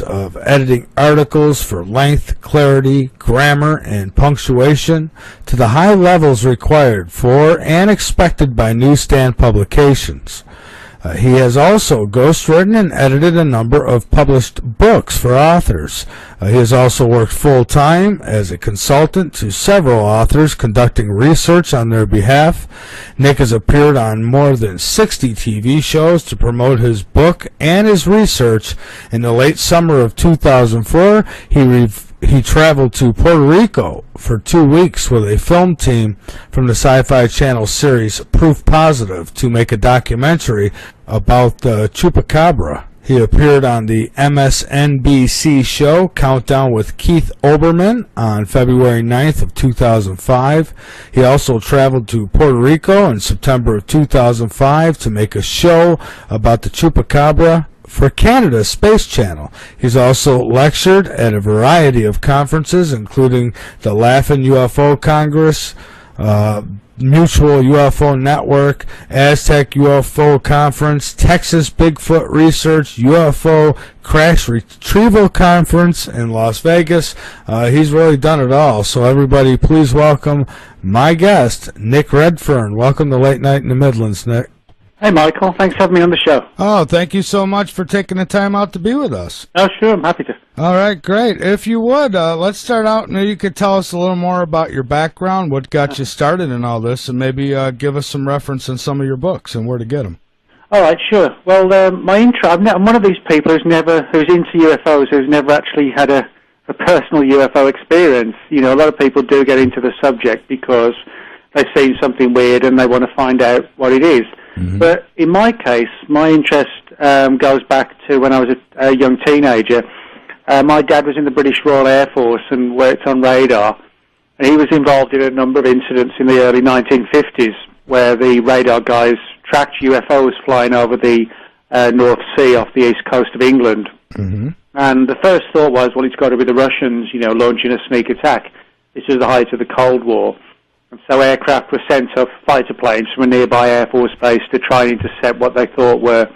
of editing articles for length, clarity, grammar, and punctuation to the high levels required for and expected by newsstand publications. He has also ghostwritten and edited a number of published books for authors. He has also worked full-time as a consultant to several authors, conducting research on their behalf. Nick has appeared on more than 60 TV shows to promote his book and his research. In the late summer of 2004, he traveled to Puerto Rico for 2 weeks with a film team from the Sci-Fi Channel series Proof Positive to make a documentary about the Chupacabra. He appeared on the MSNBC show Countdown with Keith Olbermann on February 9th of 2005. He also traveled to Puerto Rico in September of 2005 to make a show about the Chupacabra for Canada's Space Channel. He's also lectured at a variety of conferences, including the Laughing UFO Congress, Mutual UFO Network, Aztec UFO Conference, Texas Bigfoot Research, UFO Crash Retrieval Conference in Las Vegas. He's really done it all. So everybody, please welcome my guest, Nick Redfern. Welcome to Late Night in the Midlands, Nick. Hey, Michael. Thanks for having me on the show. Oh, thank you so much for taking the time out to be with us. Oh, sure. I'm happy to. All right, great. If you would, let's start out. Maybe you could tell us a little more about your background, what got you started in all this, and maybe give us some reference on some of your books and where to get them. All right, sure. Well, my intro, I'm one of these people who's into UFOs, who's never actually had a personal UFO experience. You know, a lot of people do get into the subject because they've seen something weird and they want to find out what it is. Mm-hmm. But in my case, my interest goes back to when I was a young teenager. My dad was in the British Royal Air Force and worked on radar, and he was involved in a number of incidents in the early 1950s where the radar guys tracked UFOs flying over the North Sea off the east coast of England. Mm-hmm. And the first thought was, well, it's got to be the Russians, you know, launching a sneak attack. This is the height of the Cold War. And so aircraft were sent off, fighter planes from a nearby Air Force base to try and intercept what they thought were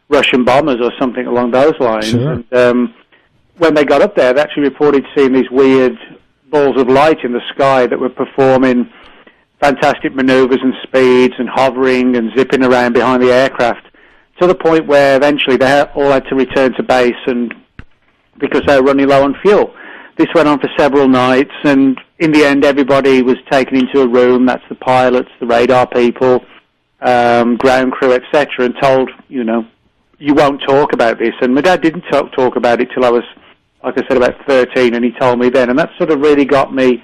Russian bombers or something along those lines. Sure. And when they got up there, they actually reported seeing these weird balls of light in the sky that were performing fantastic maneuvers and speeds and hovering and zipping around behind the aircraft, to the point where eventually they all had to return to base, and because they were running low on fuel. This went on for several nights, and in the end, everybody was taken into a room. That's the pilots, the radar people, ground crew, etc., and told, you know, you won't talk about this. And my dad didn't talk about it till I was, like I said, about 13, and he told me then. And that sort of really got me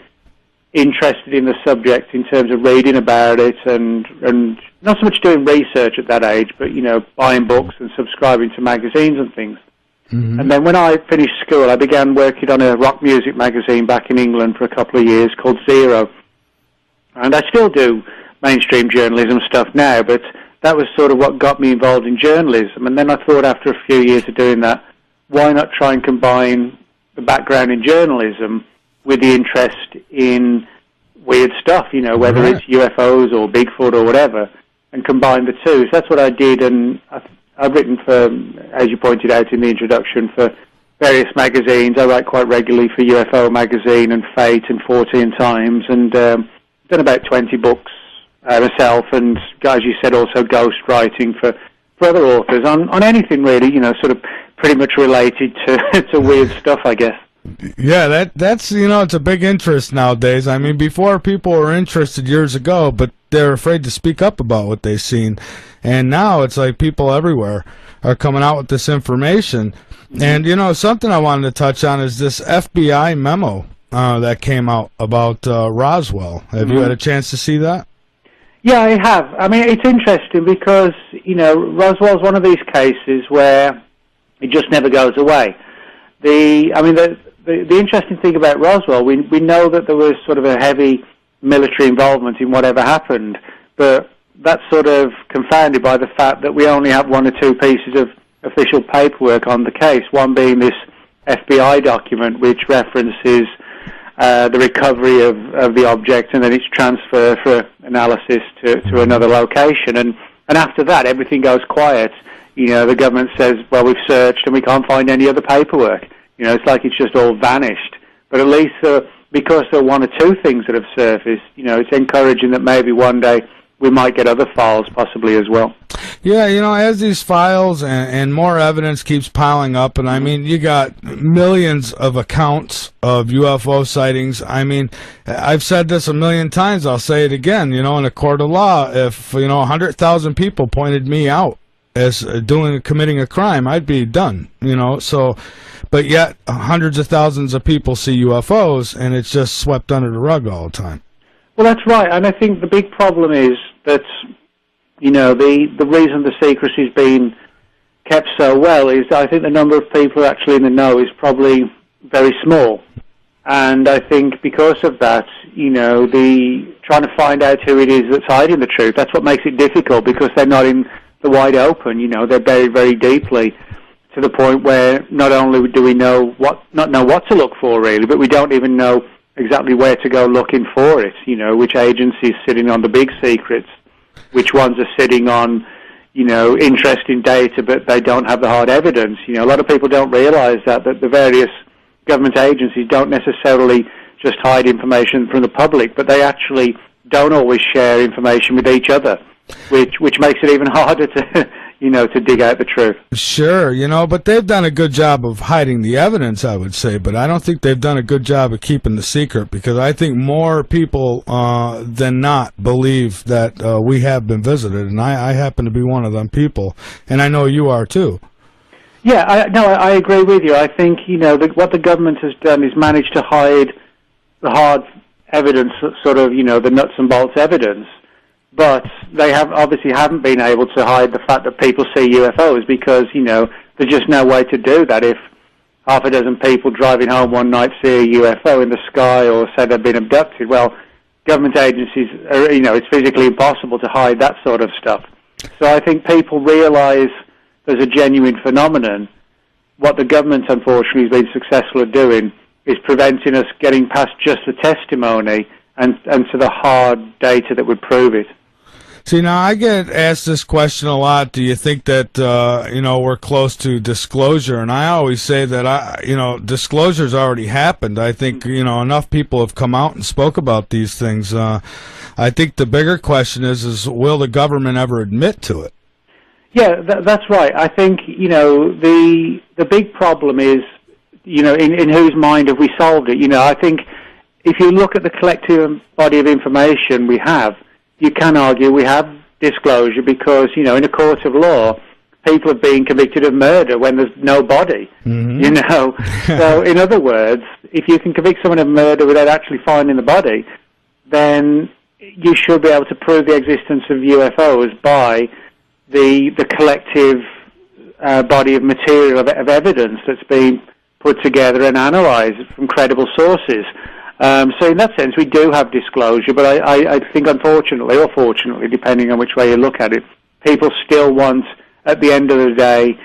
interested in the subject in terms of reading about it and not so much doing research at that age, but, you know, buying books and subscribing to magazines and things. Mm-hmm. And then when I finished school, I began working on a rock music magazine back in England for a couple of years called Zero. And I still do mainstream journalism stuff now, but that was sort of what got me involved in journalism. And then I thought after a few years of doing that, why not try and combine the background in journalism with the interest in weird stuff, you know, whether it's UFOs or Bigfoot or whatever, and combine the two. So that's what I did, and I've written for, as you pointed out in the introduction, for various magazines. I write quite regularly for UFO Magazine and Fate and 14 Times, and done about 20 books myself, and, as you said, also ghost writing for other authors on anything really, you know, sort of pretty much related to weird stuff, I guess. Yeah, that's, you know, it's a big interest nowadays. I mean, before people were interested years ago, but they're afraid to speak up about what they've seen. And now it's like people everywhere are coming out with this information. Mm-hmm. And, you know, something I wanted to touch on is this FBI memo that came out about Roswell. Have you had a chance to see that? Yeah, I have. I mean, it's interesting because, you know, Roswell's one of these cases where it just never goes away. The interesting thing about Roswell, we know that there was sort of a heavy military involvement in whatever happened, but that's sort of confounded by the fact that we only have one or two pieces of official paperwork on the case, one being this FBI document which references the recovery of the object and then its transfer for analysis to another location. And after that, everything goes quiet. the government says, well, we've searched and we can't find any other paperwork. It's like it's just all vanished. But at least because there are one or two things that have surfaced, it's encouraging that maybe one day we might get other files possibly as well. Yeah, as these files and more evidence keeps piling up, and I mean, you got millions of accounts of UFO sightings. I mean, I've said this a million times, I'll say it again, in a court of law, if, 100,000 people pointed me out as committing a crime, I'd be done, but yet hundreds of thousands of people see UFOs, and it's just swept under the rug all the time. Well, that's right, and I think the big problem is that, the reason the secrecy's been kept so well is I think the number of people actually in the know is probably very small. And I think because of that, the trying to find out who it is that's hiding the truth, that's what makes it difficult, because they're not in the wide open, they're buried very deeply, to the point where not only do we not know what to look for really, but we don't even know exactly where to go looking for it, which agencies sitting on the big secrets, which ones are sitting on, interesting data, but they don't have the hard evidence. A lot of people don't realize that the various government agencies don't necessarily just hide information from the public, but they actually don't always share information with each other, which makes it even harder to to dig out the truth. Sure, but they've done a good job of hiding the evidence, I would say, but I don't think they've done a good job of keeping the secret, because I think more people than not believe that we have been visited, and I happen to be one of them people, and I know you are too. Yeah, I agree with you. I think, what the government has done is managed to hide the hard evidence, sort of, the nuts and bolts evidence. But they obviously haven't been able to hide the fact that people see UFOs, because, there's just no way to do that. If half a dozen people driving home one night see a UFO in the sky or say they've been abducted, well, government agencies, it's physically impossible to hide that sort of stuff. So I think people realize there's a genuine phenomenon. What the government, unfortunately, has been successful at doing is preventing us getting past just the testimony and to the hard data that would prove it. See, now I get asked this question a lot. Do you think that, we're close to disclosure? And I always say that, disclosure's already happened. I think, enough people have come out and spoke about these things. I think the bigger question is will the government ever admit to it? Yeah, that's right. I think, the big problem is, in whose mind have we solved it? I think if you look at the collective body of information we have, you can argue we have disclosure, because, in a court of law, people have been convicted of murder when there's no body, So, in other words, if you can convict someone of murder without actually finding the body, then you should be able to prove the existence of UFOs by the collective body of material of evidence that's been put together and analysed from credible sources. So in that sense, we do have disclosure, but I think, unfortunately, or fortunately, depending on which way you look at it, people still want, at the end of the day,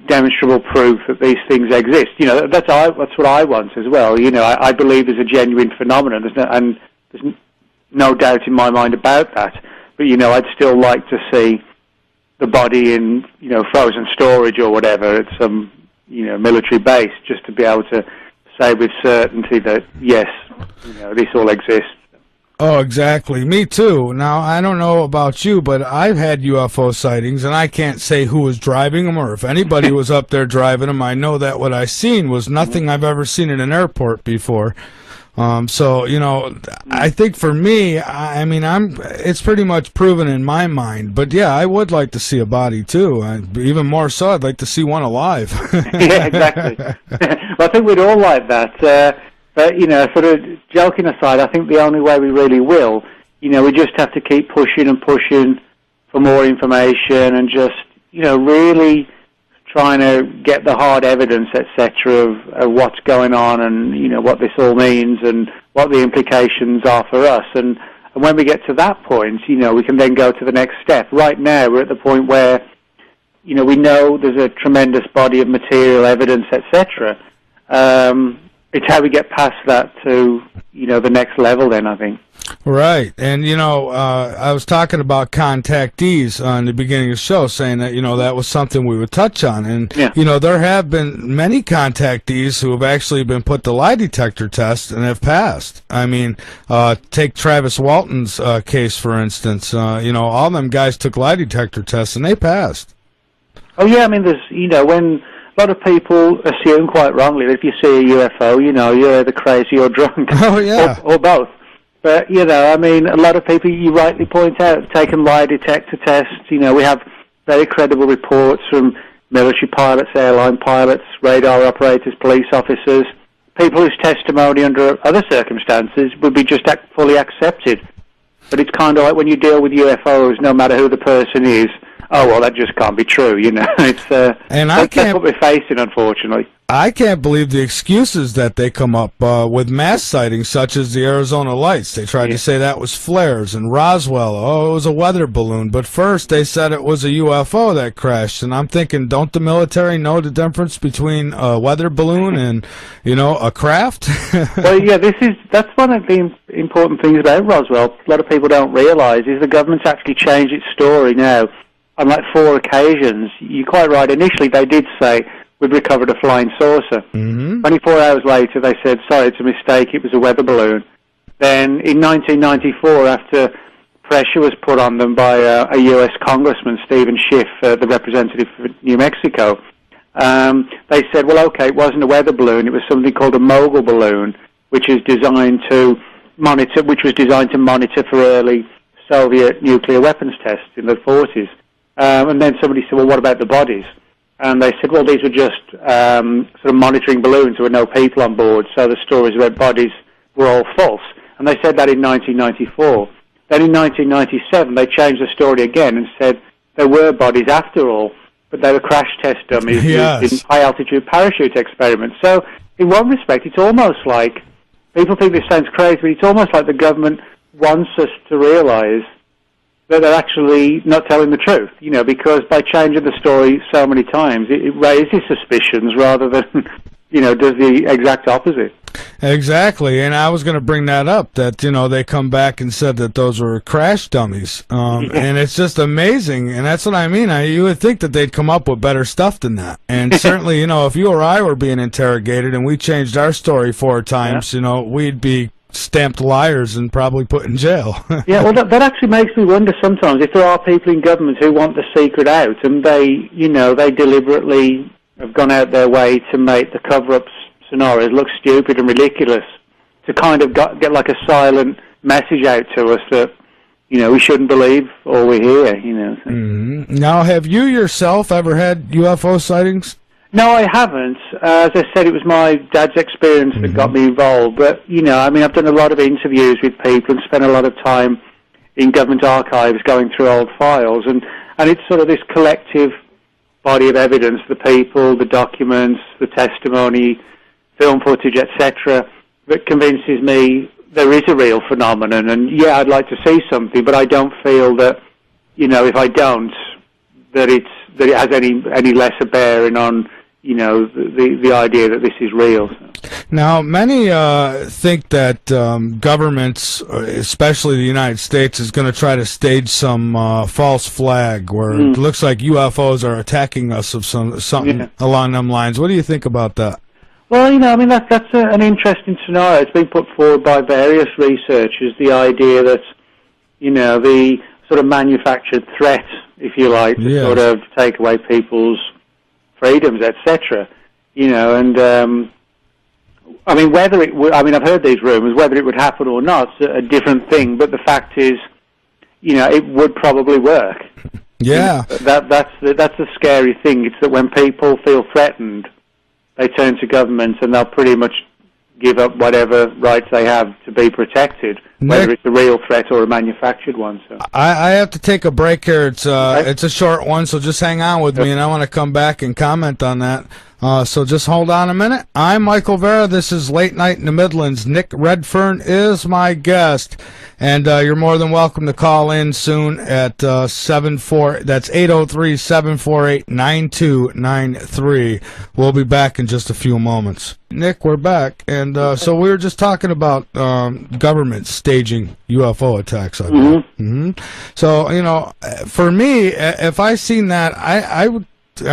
demonstrable proof that these things exist. That's what I want as well. I believe there's a genuine phenomenon, and there's no doubt in my mind about that. But, I'd still like to see the body in, frozen storage or whatever at some, military base, just to be able to say with certainty that, yes, this all exists. Oh, exactly. Me too. Now, I don't know about you, but I've had UFO sightings, and I can't say who was driving them or if anybody was up there driving them. I know that what I seen was nothing I've ever seen in an airport before. So, I think for me, it's pretty much proven in my mind. But, yeah, I would like to see a body, too. Even more so, I'd like to see one alive. Yeah, exactly. Well, I think we'd all like that. But, sort of joking aside, I think the only way we really will, we just have to keep pushing and pushing for more information and just, really trying to get the hard evidence, etc., of what's going on and, what this all means and what the implications are for us. And when we get to that point, we can then go to the next step. Right now, we're at the point where, we know there's a tremendous body of material evidence, etc., it's how we get past that to, the next level then, I think. Right. And, I was talking about contactees in the beginning of the show, saying that, that was something we would touch on. And, yeah. There have been many contactees who have actually been put to lie detector tests and have passed. I mean, take Travis Walton's case, for instance. All them guys took lie detector tests and they passed. Oh, yeah. I mean, there's, when a lot of people assume quite wrongly that if you see a UFO, you're either crazy or drunk. Oh, yeah. Or both. But, I mean, a lot of people, you rightly point out, have taken lie detector tests. We have very credible reports from military pilots, airline pilots, radar operators, police officers, people whose testimony under other circumstances would be just fully accepted. But it's kind of like when you deal with UFOs, no matter who the person is, oh, well, that just can't be true, It's and that's what we're facing, unfortunately. I can't believe the excuses that they come up with mass sightings, such as the Arizona Lights. They tried to say that was flares, and Roswell, it was a weather balloon. But first, they said it was a UFO that crashed, and I'm thinking, don't the military know the difference between a weather balloon and, a craft? Well, yeah, that's one of the important things about Roswell. A lot of people don't realize is the government's actually changed its story now. On like 4 occasions, you're quite right. Initially, they did say we'd recovered a flying saucer. Mm-hmm. 24 hours later, they said, sorry, it's a mistake, it was a weather balloon. Then in 1994, after pressure was put on them by a U.S. Congressman, Stephen Schiff, the representative for New Mexico, they said, well, okay, it wasn't a weather balloon, it was something called a mogul balloon, which was designed to monitor for early Soviet nuclear weapons tests in the 40s. And then somebody said, well, what about the bodies? And they said, well, these were just sort of monitoring balloons. There were no people on board, so the stories about bodies were all false. And they said that in 1994. Then in 1997, they changed the story again and said there were bodies after all, but they were crash test dummies used in high-altitude parachute experiments. So in one respect, it's almost like, people think this sounds crazy, but it's almost like the government wants us to realize that they're actually not telling the truth, because by changing the story so many times, it raises suspicions rather than, does the exact opposite. Exactly, and I was going to bring that up, that, they come back and said that those were crash dummies, and it's just amazing, and that's what I mean. You would think that they'd come up with better stuff than that, and certainly, if you or I were being interrogated and we changed our story 4 times, we'd be stamped liars and probably put in jail. Yeah, well, that actually makes me wonder sometimes if there are people in government who want the secret out and they deliberately have gone out their way to make the cover-up scenarios look stupid and ridiculous to kind of get like a silent message out to us that, we shouldn't believe all we hear, So. Mm-hmm. Now, have you yourself ever had UFO sightings? No, I haven't. As I said, it was my dad's experience that got me involved. But, I've done a lot of interviews with people and spent a lot of time in government archives going through old files. And it's sort of this collective body of evidence, the people, the documents, the testimony, film footage, etc., that convinces me there is a real phenomenon. And, yeah, I'd like to see something, but I don't feel that, if I don't, that it has any lesser bearing on the idea that this is real. Now, many think that governments, especially the United States, is going to try to stage some false flag where it looks like UFOs are attacking us of something along them lines. What do you think about that? Well, that's an interesting scenario. It's been put forward by various researchers, the idea that, the sort of manufactured threat, if you like, to sort of take away people's freedoms, etc. Whether it would, I've heard these rumours, whether it would happen or not, a different thing, but the fact is, it would probably work. Yeah. That's the scary thing. It's that when people feel threatened, they turn to government and they'll pretty much give up whatever rights they have to be protected, whether it's a real threat or a manufactured one. So I have to take a break here. It's a short one, so just hang on with me, and I want to come back and comment on that. So just hold on a minute. I'm Michael Vera. This is Late Night in the Midlands. Nick Redfern is my guest. And you're more than welcome to call in soon at that's 803-748-9293. We'll be back in just a few moments. Nick, we're back. And so we were just talking about government staging UFO attacks. So, you know, for me, if I seen that, I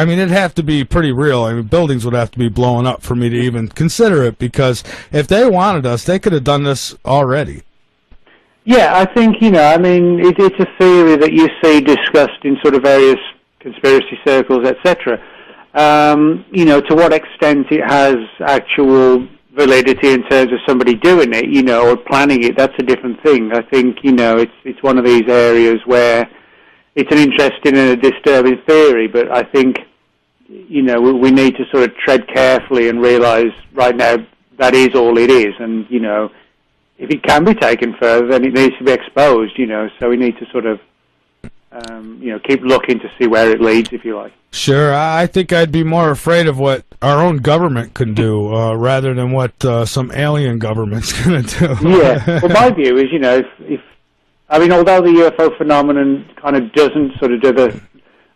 mean, it'd have to be pretty real. I mean, buildings would have to be blowing up for me to even consider it, because if they wanted us, they could have done this already. Yeah, I think, you know, I mean, it's a theory that you see discussed in sort of various conspiracy circles, etc. You know, to what extent it has actual validity in terms of somebody doing it, you know, or planning it, that's a different thing. I think, you know, it's one of these areas where it's an interesting and a disturbing theory, but I think, you know, we need to sort of tread carefully and realize right now that is all it is. And, you know, if it can be taken further, then it needs to be exposed, you know, so we need to sort of, you know, keep looking to see where it leads, if you like. Sure. I think I'd be more afraid of what our own government can do rather than what some alien government's going to do. Yeah. Well, my view is, you know, if I mean, although the UFO phenomenon kind of doesn't sort of do the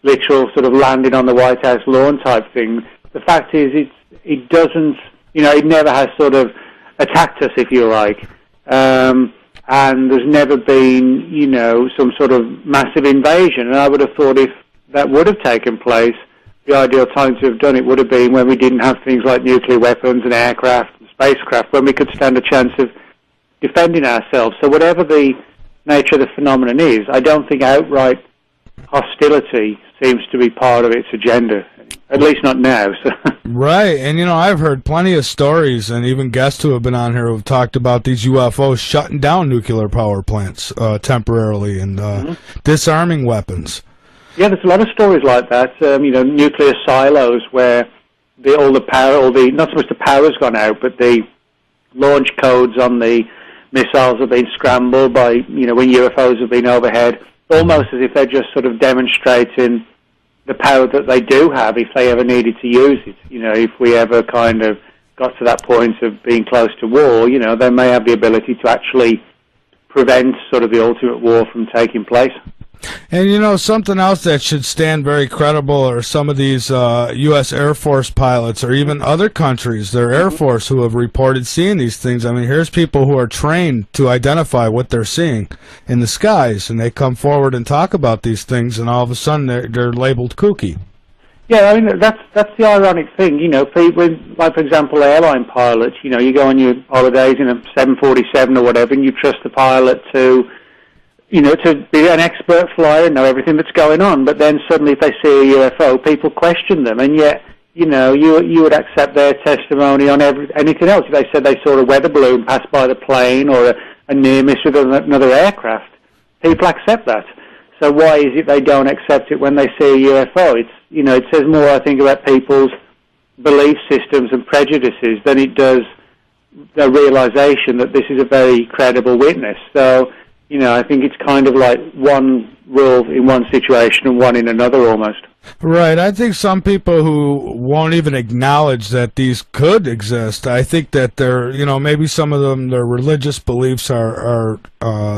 literal sort of landing on the White House lawn type thing, the fact is it doesn't, you know, it never has sort of attacked us, if you like. And there's never been, you know, some sort of massive invasion. And I would have thought if that would have taken place, the ideal time to have done it would have been when we didn't have things like nuclear weapons and aircraft and spacecraft, when we could stand a chance of defending ourselves. So whatever the nature of the phenomenon is, I don't think outright hostility seems to be part of its agenda, at least not now. So. Right, and you know, I've heard plenty of stories, and even guests who have been on here who have talked about these UFOs shutting down nuclear power plants temporarily and disarming weapons. Yeah, there's a lot of stories like that. You know, nuclear silos where all the power, not so much the power's gone out, but the launch codes on the missiles have been scrambled by, you know, when UFOs have been overhead, almost as if they're just sort of demonstrating the power that they do have if they ever needed to use it. You know, if we ever kind of got to that point of being close to war, you know, they may have the ability to actually prevent sort of the ultimate war from taking place. And, you know, something else that should stand very credible are some of these U.S. Air Force pilots, or even other countries, their Air Force, who have reported seeing these things. I mean, here's people who are trained to identify what they're seeing in the skies, and they come forward and talk about these things, and all of a sudden they're labeled kooky. Yeah, I mean, that's the ironic thing. You know, people, like, for example, airline pilots, you know, you go on your holidays in a 747 or whatever, and you trust the pilot to, you know, to be an expert flyer and know everything that's going on. But then suddenly if they see a UFO, people question them. And yet, you know, you would accept their testimony on anything else. If they said they saw a weather balloon pass by the plane or a near miss with another aircraft, people accept that. So why is it they don't accept it when they see a UFO? It's, you know, it says more, I think, about people's belief systems and prejudices than it does the realization that this is a very credible witness. So, you know, I think it's kind of like one rule in one situation and one in another almost. Right. I think some people who won't even acknowledge that these could exist, I think that they're, you know, maybe some of them, their religious beliefs are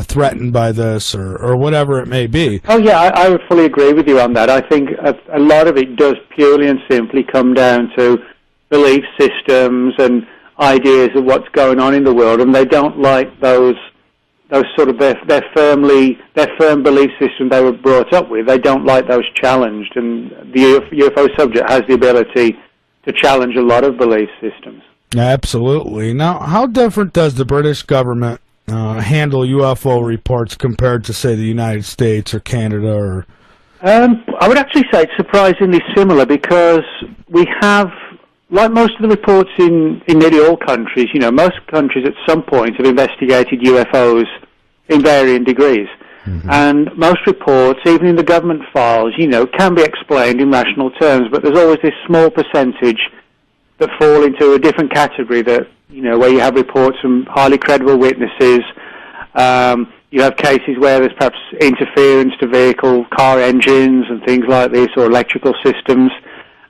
threatened by this or whatever it may be. Oh, yeah, I would fully agree with you on that. I think a lot of it does purely and simply come down to belief systems and ideas of what's going on in the world, and they don't like those sort of their firm belief system they were brought up with. They don't like those challenged, and the UFO subject has the ability to challenge a lot of belief systems. Absolutely. Now, how different does the British government handle UFO reports compared to, say, the United States or Canada? Or I would actually say it's surprisingly similar, because we have, like most of the reports in nearly all countries, you know, most countries at some point have investigated UFOs in varying degrees. Mm-hmm. And most reports, even in the government files, you know, can be explained in rational terms, but there's always this small percentage that fall into a different category that, you know, where you have reports from highly credible witnesses. You have cases where there's perhaps interference to vehicle, car engines and things like this, or electrical systems.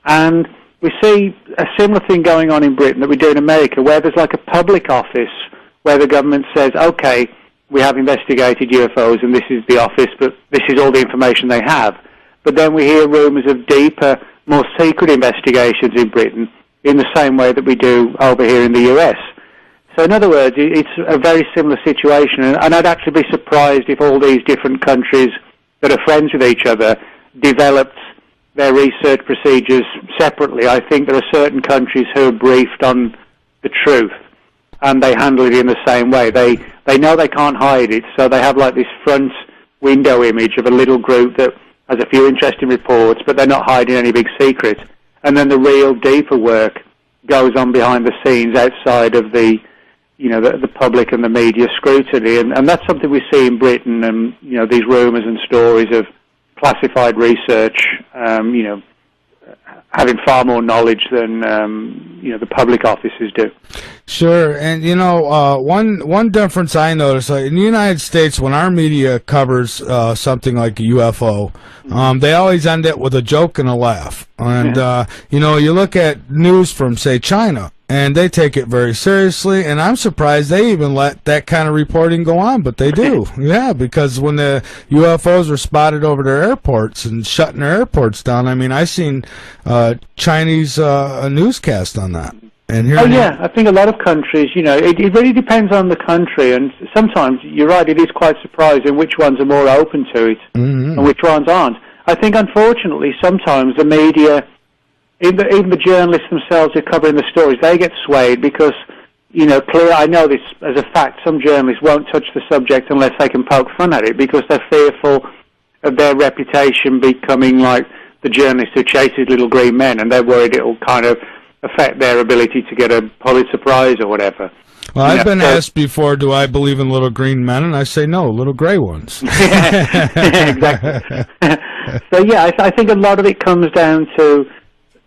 And we see a similar thing going on in Britain that we do in America, where there's like a public office where the government says, okay, we have investigated UFOs and this is the office, but this is all the information they have. But then we hear rumours of deeper, more secret investigations in Britain in the same way that we do over here in the US. So in other words, it's a very similar situation, and I'd actually be surprised if all these different countries that are friends with each other developed their research procedures separately. I think there are certain countries who are briefed on the truth, and they handle it in the same way. They know they can't hide it, so they have like this front window image of a little group that has a few interesting reports, but they're not hiding any big secrets. And then the real deeper work goes on behind the scenes outside of the public and the media scrutiny, and that's something we see in Britain, and these rumours and stories of classified research, having far more knowledge than the public offices do. Sure, and one difference I noticed, like in the United States, when our media covers something like a UFO, they always end it with a joke and a laugh. And you look at news from, say, China, and they take it very seriously, and I'm surprised they even let that kind of reporting go on, but they do. Yeah, because when the UFOs were spotted over their airports and shutting their airports down, I mean, I seen Chinese newscast on that. And here I think a lot of countries, it really depends on the country, and sometimes, you're right, it is quite surprising which ones are more open to it and which ones aren't. I think, unfortunately, sometimes the media, even the journalists themselves who are covering the stories, they get swayed because, I know this as a fact, some journalists won't touch the subject unless they can poke fun at it because they're fearful of their reputation becoming like the journalist who chases little green men, and they're worried it will kind of affect their ability to get a Pulitzer Prize or whatever. Well, I've been asked before, do I believe in little green men? And I say no, little gray ones. Exactly. So, I think a lot of it comes down to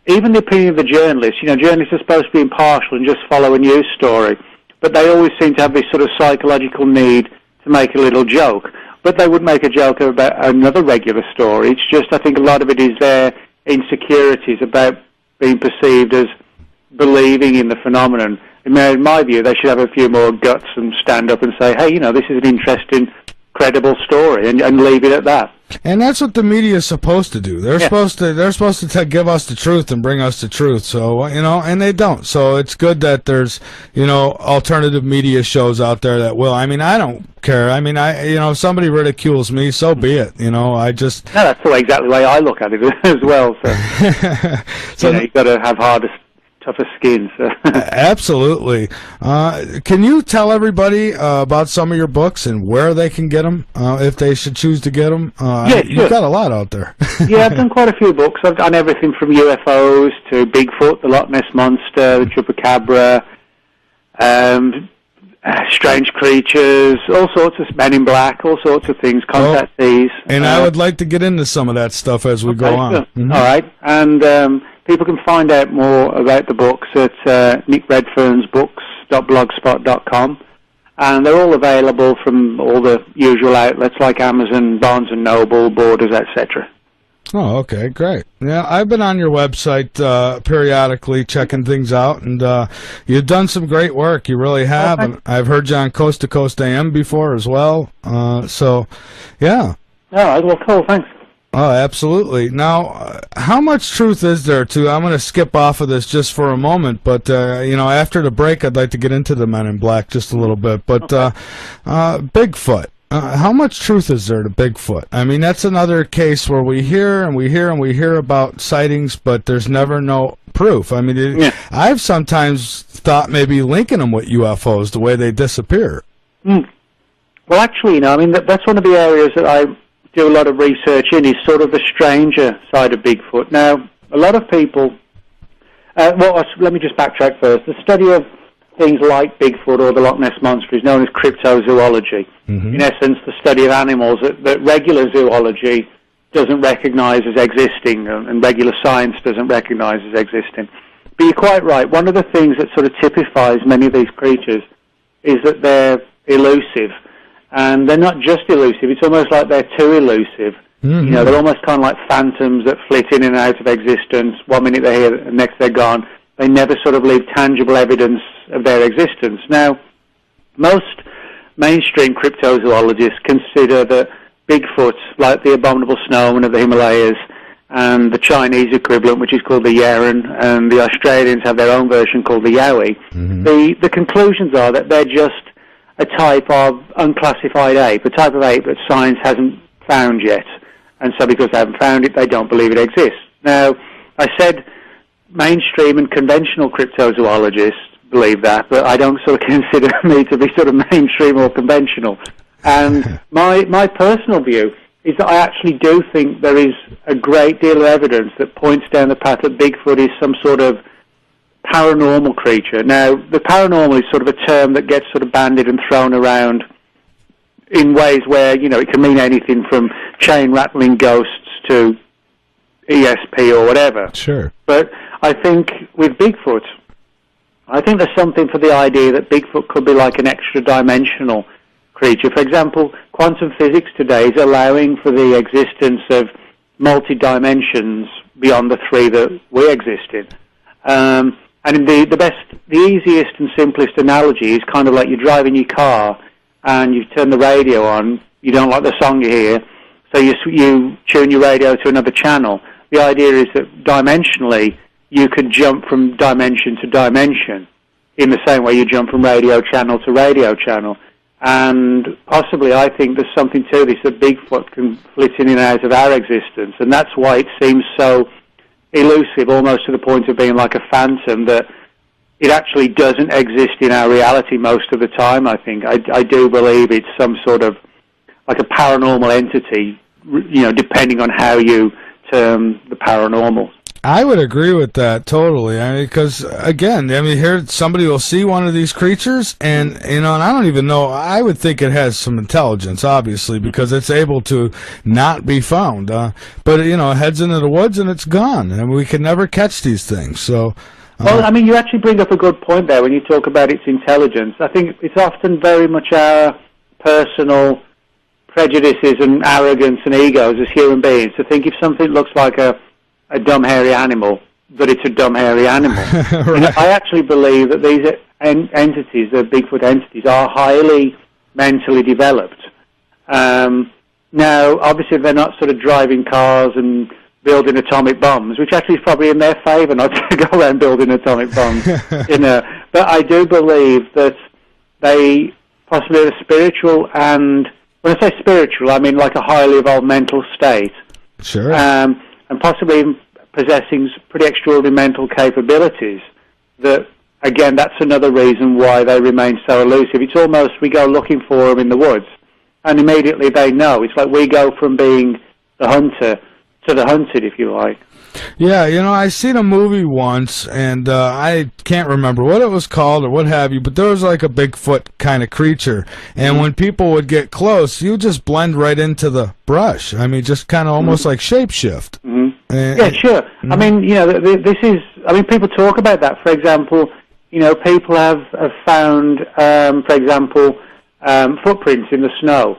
even the opinion of the journalists. Journalists are supposed to be impartial and just follow a news story, but they always seem to have this sort of psychological need to make a little joke. But they would make a joke about another regular story. It's just, I think a lot of it is their insecurities about being perceived as believing in the phenomenon. In my view, they should have a few more guts and stand up and say, hey, this is an interesting, credible story, and leave it at that. And that's what the media is supposed to do. They're supposed to give us the truth and bring us the truth. So, and they don't. So it's good that there's, alternative media shows out there that will. I mean, I don't care. I mean, if somebody ridicules me, so be it. That's exactly the way I look at it as well. So, you've got to have tougher skin. So. Absolutely. Can you tell everybody about some of your books and where they can get them if they should choose to get them? Sure. You've got a lot out there. Yeah, I've done quite a few books. I've done everything from UFOs to Bigfoot, the Loch Ness Monster, the Chupacabra, strange creatures, all sorts of Men in Black, all sorts of things, contactees. And I would like to get into some of that stuff as we go on. Sure. Mm-hmm. All right. And people can find out more about the books at Nick Redfern's books.blogspot.com. And they're all available from all the usual outlets like Amazon, Barnes & Noble, Borders, etc. Oh, okay, great. Yeah, I've been on your website periodically checking things out, and you've done some great work. You really have. And I've heard you on Coast to Coast AM before as well. So, yeah. All right, well, cool, thanks. Oh, absolutely. Now, how much truth is there to, I'm going to skip off of this just for a moment, but, after the break, I'd like to get into the Men in Black just a little bit. But Bigfoot, how much truth is there to Bigfoot? I mean, that's another case where we hear about sightings, but there's never no proof. I mean, I've sometimes thought maybe linking them with UFOs, the way they disappear. Well, actually, that's one of the areas that I do a lot of research in, is sort of the stranger side of Bigfoot. Now, a lot of people, let me just backtrack first. The study of things like Bigfoot or the Loch Ness Monster is known as cryptozoology. Mm-hmm. In essence, the study of animals that regular zoology doesn't recognize as existing, and regular science doesn't recognize as existing. But you're quite right. One of the things that sort of typifies many of these creatures is that they're elusive. And they're not just elusive, it's almost like they're too elusive. You know, they're almost kind of like phantoms that flit in and out of existence. One minute they're here, the next they're gone. They never sort of leave tangible evidence of their existence. Now, most mainstream cryptozoologists consider that Bigfoot, like the abominable snowman of the Himalayas, and the Chinese equivalent, which is called the Yeren, and the Australians have their own version called the Yowie. The conclusions are that they're just a type of unclassified ape, a type of ape that science hasn't found yet. And so because they haven't found it, they don't believe it exists. Now, I said mainstream and conventional cryptozoologists believe that, but I don't sort of consider me to be sort of mainstream or conventional. And my personal view is that I actually do think there is a great deal of evidence that points down the path that Bigfoot is some sort of paranormal creature. Now, the paranormal is sort of a term that gets sort of bandied and thrown around in ways where, you know, it can mean anything from chain-rattling ghosts to ESP or whatever. Sure. But I think with Bigfoot, I think there's something for the idea that Bigfoot could be like an extra-dimensional creature. For example, quantum physics today is allowing for the existence of multi-dimensions beyond the three that we exist in. And the easiest and simplest analogy is kind of like you're driving your car and you turn the radio on, you don't like the song you hear, so you tune your radio to another channel. The idea is that dimensionally, you could jump from dimension to dimension in the same way you jump from radio channel to radio channel. And possibly I think there's something to this, that Bigfoot can flit in and out of our existence, and that's why it seems so elusive, almost to the point of being like a phantom, that it actually doesn't exist in our reality most of the time, I think. I do believe it's some sort of like a paranormal entity, you know, depending on how you term the paranormal. I would agree with that totally. I mean, because again, I mean, here somebody will see one of these creatures, and you know, and I don't even know. I would think it has some intelligence, obviously, because it's able to not be found. But you know, it heads into the woods and it's gone, and we can never catch these things. So. Well, I mean, you actually bring up a good point there when you talk about its intelligence. I think it's often very much our personal prejudices and arrogance and egos as human beings to think if something looks like a dumb, hairy animal, that it's a dumb, hairy animal. Right. And I actually believe that these entities, the Bigfoot entities, are highly mentally developed. Now, obviously, they're not sort of driving cars and building atomic bombs, which actually is probably in their favor not to go around building atomic bombs, you know. But I do believe that they possibly are spiritual, and when I say spiritual, I mean like a highly evolved mental state. Sure. And possibly even possessing pretty extraordinary mental capabilities that, again, that's another reason why they remain so elusive. It's almost we go looking for them in the woods, and immediately they know. It's like we go from being the hunter to the hunted, if you like. Yeah, you know, I seen a movie once, and I can't remember what it was called or what have you, but there was like a Bigfoot kind of creature, and when people would get close, you just blend right into the brush. I mean, just kind of almost like shapeshift. Yeah, sure. I mean, you know, this is, I mean, people talk about that. For example, you know, people have found, for example, footprints in the snow,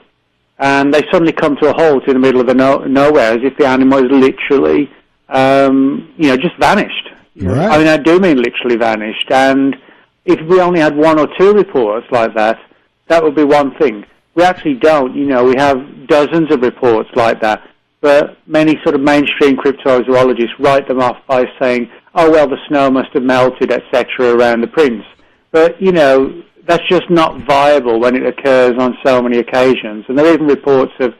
and they suddenly come to a halt in the middle of the nowhere as if the animal is literally, you know, just vanished. Right. I mean, I do mean literally vanished. And if we only had one or two reports like that, that would be one thing. We actually don't. You know, we have dozens of reports like that. But many sort of mainstream cryptozoologists write them off by saying, oh, well, the snow must have melted, etc., around the prints. But, you know, that's just not viable when it occurs on so many occasions. And there are even reports of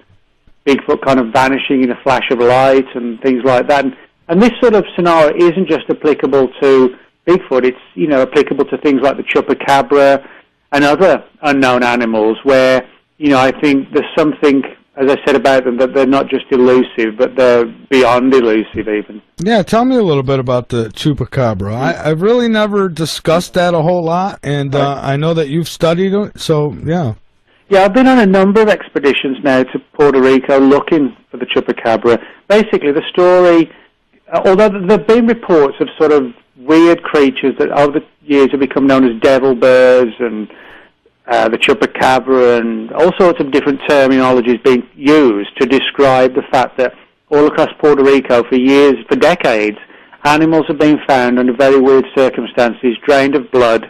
Bigfoot kind of vanishing in a flash of light and things like that. And this sort of scenario isn't just applicable to Bigfoot. It's, you know, applicable to things like the chupacabra and other unknown animals where, you know, I think there's something, as I said about them, that they're not just elusive, but they're beyond elusive even. Yeah, tell me a little bit about the chupacabra. I've really never discussed that a whole lot, and I know that you've studied it, so yeah. Yeah, I've been on a number of expeditions now to Puerto Rico looking for the chupacabra. Basically, the story, although there have been reports of sort of weird creatures that over the years have become known as devil bears and the chupacabra, and all sorts of different terminologies being used to describe the fact that all across Puerto Rico for years, for decades, animals have been found under very weird circumstances, drained of blood,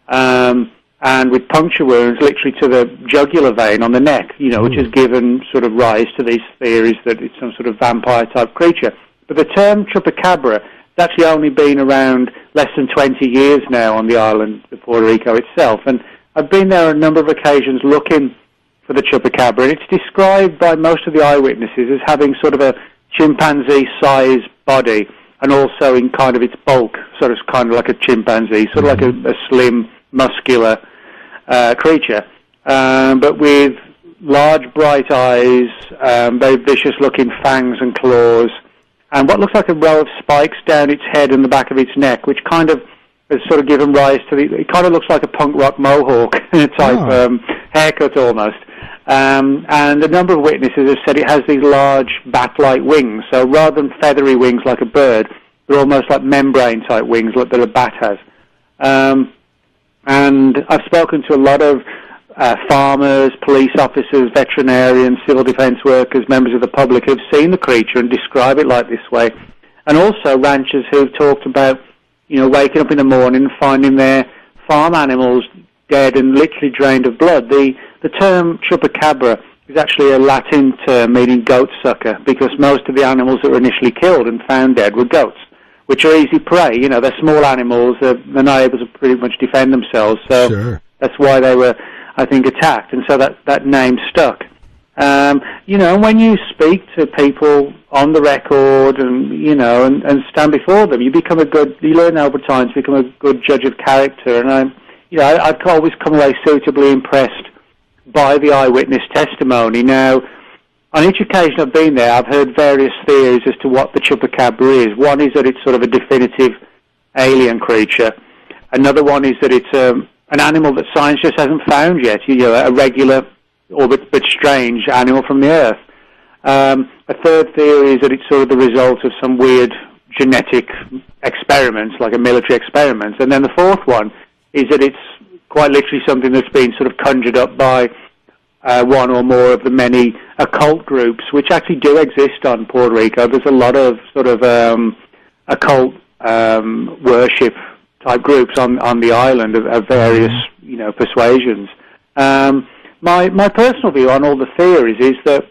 and with puncture wounds literally to the jugular vein on the neck, which has given sort of rise to these theories that it's some sort of vampire-type creature. But the term chupacabra has actually only been around less than 20 years now on the island of Puerto Rico itself, and I've been there on a number of occasions looking for the chupacabra, and it's described by most of the eyewitnesses as having sort of a chimpanzee-sized body, and also in kind of its bulk, sort of kind of like a chimpanzee, sort of like a slim, muscular creature, but with large, bright eyes, very vicious-looking fangs and claws, and what looks like a row of spikes down its head and the back of its neck, which kind of has sort of given rise to it kind of looks like a punk rock mohawk type haircut almost. And a number of witnesses have said it has these large bat-like wings, so rather than feathery wings like a bird, they're almost like membrane-type wings that a bat has. And I've spoken to a lot of farmers, police officers, veterinarians, civil defense workers, members of the public who've seen the creature and describe it like this way, and also ranchers who've talked about, waking up in the morning and finding their farm animals dead and literally drained of blood. The term chupacabra is actually a Latin term meaning goat sucker, because most of the animals that were initially killed and found dead were goats, which are easy prey. They're small animals. They're not able to pretty much defend themselves. So Sure. That's why they were, I think, attacked. And so that name stuck. And when you speak to people on the record and, and stand before them, you learn over time to become a good judge of character. And I've always come away suitably impressed by the eyewitness testimony. Now, on each occasion I've been there, I've heard various theories as to what the chupacabra is. One is that it's sort of a definitive alien creature. Another one is that it's an animal that science just hasn't found yet, a regular or but strange animal from the Earth. A third theory is that it's sort of the result of some weird genetic experiments, like a military experiment. And then the fourth one is that it's quite literally something that's been sort of conjured up by one or more of the many occult groups, which actually do exist on Puerto Rico. There's a lot of sort of occult worship type groups on the island of various persuasions. My personal view on all the theories is that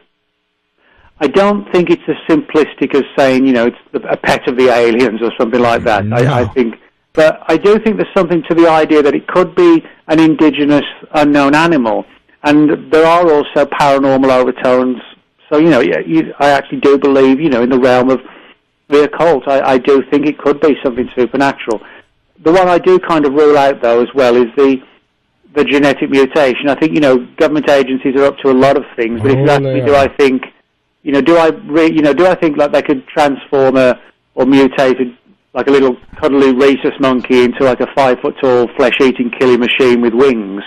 I don't think it's as simplistic as saying it's a pet of the aliens or something like that. No. I think. But I do think there's something to the idea that it could be an indigenous unknown animal, and there are also paranormal overtones. So, I actually do believe, in the realm of the occult. I do think it could be something supernatural. The one I do kind of rule out, though, as well, is the genetic mutation. I think, government agencies are up to a lot of things, but exactly do I think, do I think like they could transform or mutate like a little cuddly rhesus monkey into like a 5-foot-tall flesh-eating killing machine with wings?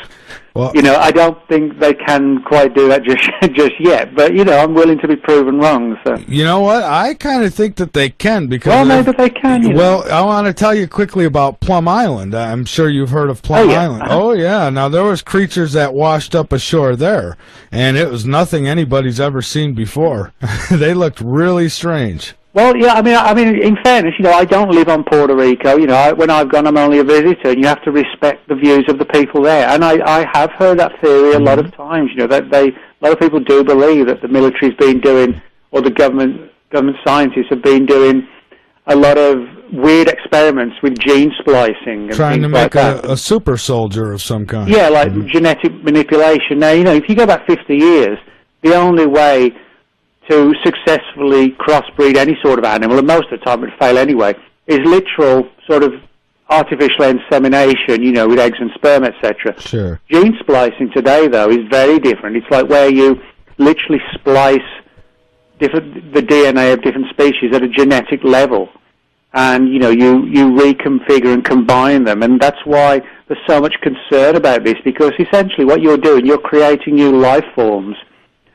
Well, I don't think they can quite do that just yet. But I'm willing to be proven wrong. So you know what? I kind of think that they can because maybe they can. Well, I want to tell you quickly about Plum Island. I'm sure you've heard of Plum Island. Oh yeah. Now there was creatures that washed up ashore there, and it was nothing anybody's ever seen before. They looked really strange. Well, yeah, I mean, in fairness, I don't live on Puerto Rico. When I've gone, I'm only a visitor, and you have to respect the views of the people there. And I have heard that theory a lot of times. That a lot of people do believe that the military's been doing, or the government scientists have been doing, a lot of weird experiments with gene splicing and trying to make like a super soldier of some kind. Yeah, like genetic manipulation. Now, if you go back 50 years, the only way to successfully crossbreed any sort of animal, and most of the time it would fail anyway, is literal sort of artificial insemination, with eggs and sperm, etc. Sure. Gene splicing today, though, is very different. It's like where you literally splice the DNA of different species at a genetic level, and, you reconfigure and combine them, and that's why there's so much concern about this, because essentially what you're doing, you're creating new life forms,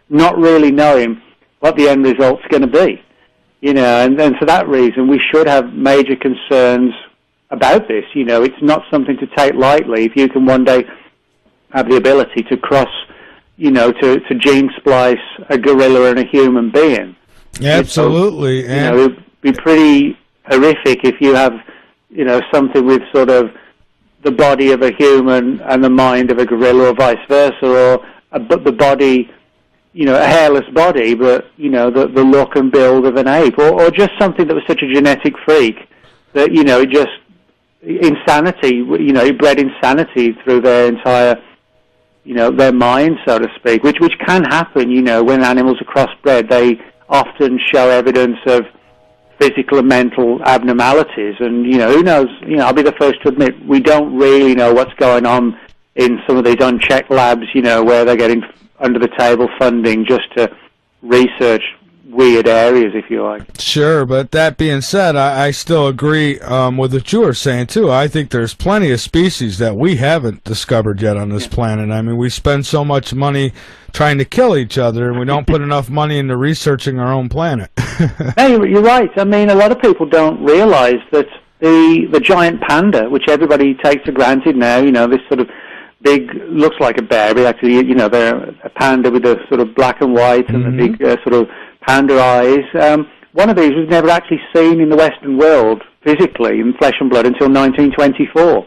not really knowing what the end result's going to be, and then for that reason we should have major concerns about this. It's not something to take lightly. If you can one day, have the ability to cross, to gene splice a gorilla and a human being. Absolutely. It would be pretty horrific if you have, something with sort of the body of a human and the mind of a gorilla, or vice versa, or the body, a hairless body, but, the look and build of an ape, or just something that was such a genetic freak that, it just, insanity, it bred insanity through their entire, their mind, so to speak, which can happen, when animals are crossbred. They often show evidence of physical and mental abnormalities, and, who knows, I'll be the first to admit, we don't really know what's going on in some of these unchecked labs, where they're getting under the table funding just to research weird areas, if you like. Sure, but that being said, I still agree with what you were saying, too. I think there's plenty of species that we haven't discovered yet on this planet. I mean, we spend so much money trying to kill each other, and we don't put enough money into researching our own planet. Hey, you're right. I mean, a lot of people don't realize that the giant panda, which everybody takes for granted now, this sort of big, looks like a bear, but actually, they're a panda with a sort of black and white and the big sort of panda eyes. One of these was never actually seen in the Western world physically in flesh and blood until 1924.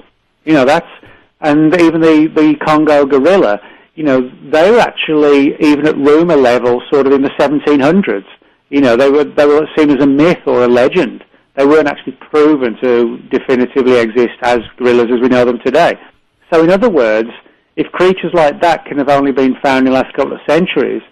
And even the Congo gorilla, they were actually, even at rumor level, sort of in the 1700s. They were seen as a myth or a legend. They weren't actually proven to definitively exist as gorillas as we know them today. So in other words, if creatures like that can have only been found in the last couple of centuries,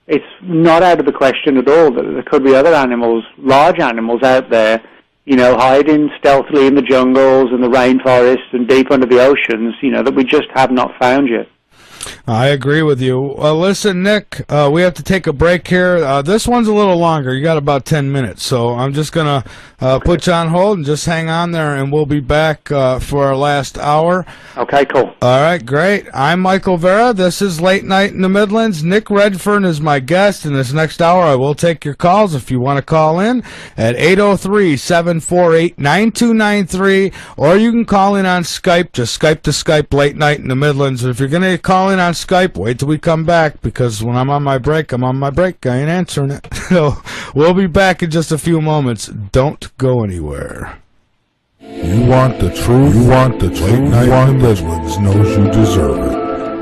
it's not out of the question at all that there could be other animals, large animals out there, hiding stealthily in the jungles and the rainforests and deep under the oceans, that we just have not found yet. I agree with you. Listen, Nick, we have to take a break here. This one's a little longer. You got about 10 minutes, so I'm just going to put you on hold and just hang on there, and we'll be back for our last hour. Okay, cool. All right, great. I'm Michael Vera. This is Late Night in the Midlands. Nick Redfern is my guest. In this next hour, I will take your calls if you want to call in at 803-748-9293, or you can call in on Skype. Just Skype to Skype, Late Night in the Midlands. If you're going to call in on Skype, wait till we come back, because when I'm on my break, I'm on my break. I ain't answering it. So we'll be back in just a few moments. Don't go anywhere. You want the truth? You want the truth? Late Night in the Midlands knows you deserve it.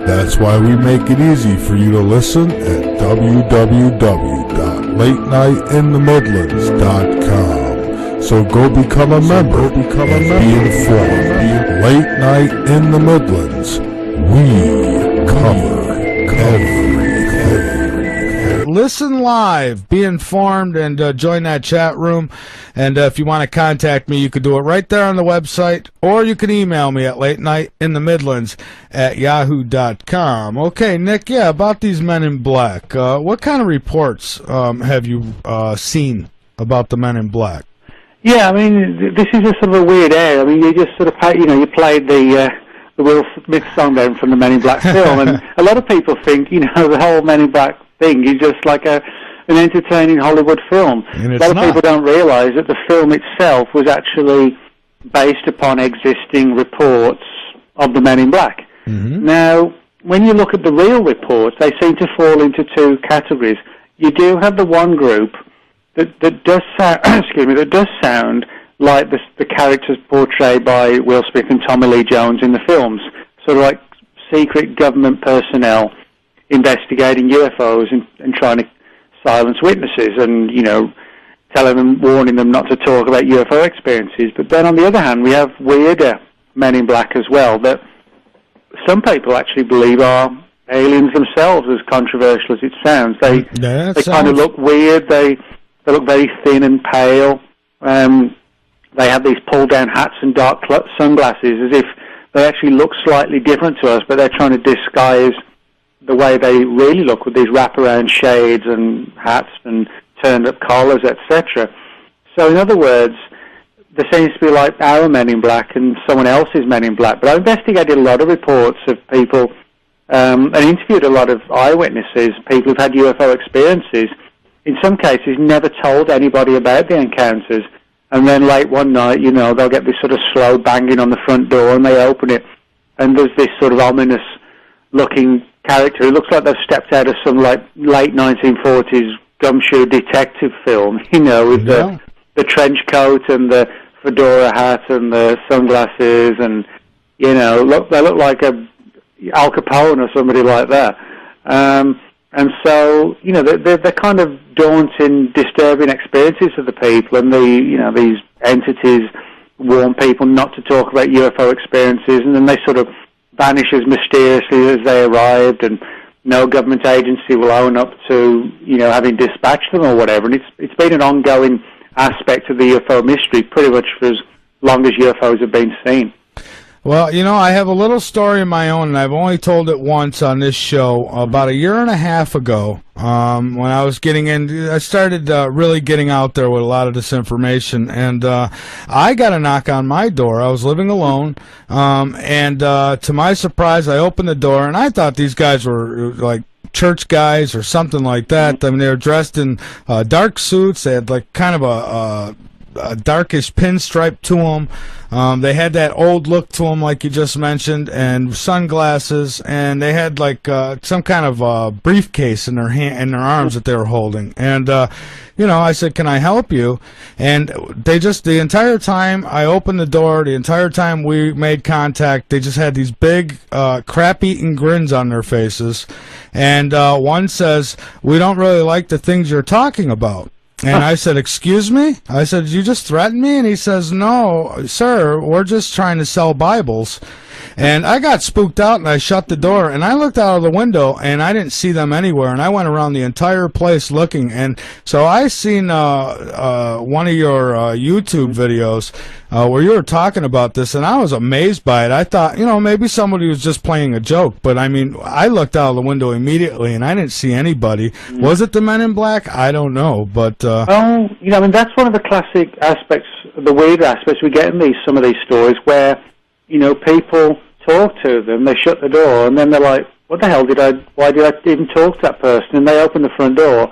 That's why we make it easy for you to listen at www.latenightinthe.midlands.com. So go become a member and be informed. Late Night in the Midlands. We cover everything. Listen live, be informed, and join that chat room. And if you want to contact me, you can do it right there on the website, or you can email me at latenightinthemidlands@yahoo.com. Okay, Nick, about these men in black. What kind of reports have you seen about the men in black? Yeah, I mean, this is a sort of a weird area. I mean, you just sort of, you played the Will Smith song there from the Men in Black film, and a lot of people think, the whole Men in Black thing is just like an entertaining Hollywood film. And a lot of people don't realize that the film itself was actually based upon existing reports of the Men in Black. Mm-hmm. Now, when you look at the real reports, they seem to fall into two categories. You do have the one group that does sound, that does sound like the characters portrayed by Will Smith and Tommy Lee Jones in the films, sort of like secret government personnel investigating UFOs and trying to silence witnesses and, telling them, warning them not to talk about UFO experiences. But then on the other hand, we have weirder Men in Black as well that some people actually believe are aliens themselves, as controversial as it sounds. They kind of look weird. They look very thin and pale. They have these pull-down hats and dark sunglasses, as if they actually look slightly different to us, but they're trying to disguise the way they really look with these wraparound shades and hats and turned-up collars, etc. So, in other words, there seems to be like our Men in Black and someone else's Men in Black. But I investigated a lot of reports of people and interviewed a lot of eyewitnesses, people who've had UFO experiences. In some cases, never told anybody about the encounters. And then late one night, they'll get this sort of slow banging on the front door, and they open it, and there's this sort of ominous looking character. It looks like they've stepped out of some like late 1940s gumshoe detective film, with the trench coat and the fedora hat and the sunglasses, and they look like Al Capone or somebody like that. And so, they're kind of daunting, disturbing experiences of the people, and these entities warn people not to talk about UFO experiences, and then they sort of vanish as mysteriously as they arrived, and no government agency will own up to, having dispatched them or whatever. And it's been an ongoing aspect of the UFO mystery pretty much for as long as UFOs have been seen. Well, I have a little story of my own, and I've only told it once on this show. About a year and a half ago, when I was I started really getting out there with a lot of this information, and I got a knock on my door. I was living alone, and to my surprise, I opened the door, and I thought these guys were like church guys or something like that. I mean, they were dressed in dark suits. They had like kind of a darkish pinstripe to them. They had that old look to them, like you just mentioned, and sunglasses, and they had like some kind of briefcase in their arms that they were holding. And I said, "Can I help you?" And they just, the entire time I opened the door, the entire time we made contact, they just had these big crap-eating grins on their faces. And one says, "We don't really like the things you're talking about." And I said, "Excuse me?" I said, "Did you just threaten me?" And he says, "No, sir, we're just trying to sell Bibles." And I got spooked out, and I shut the door, and I looked out of the window, and I didn't see them anywhere, and I went around the entire place looking. And so I seen one of your YouTube videos where you were talking about this, and I was amazed by it. I thought, maybe somebody was just playing a joke, but I mean, I looked out of the window immediately, and I didn't see anybody. Was it the Men in Black? I don't know, but... that's one of the classic aspects, the weird aspects we get in some of these stories where, people talk to them, they shut the door, and then they're like, why did I even talk to that person? And they open the front door,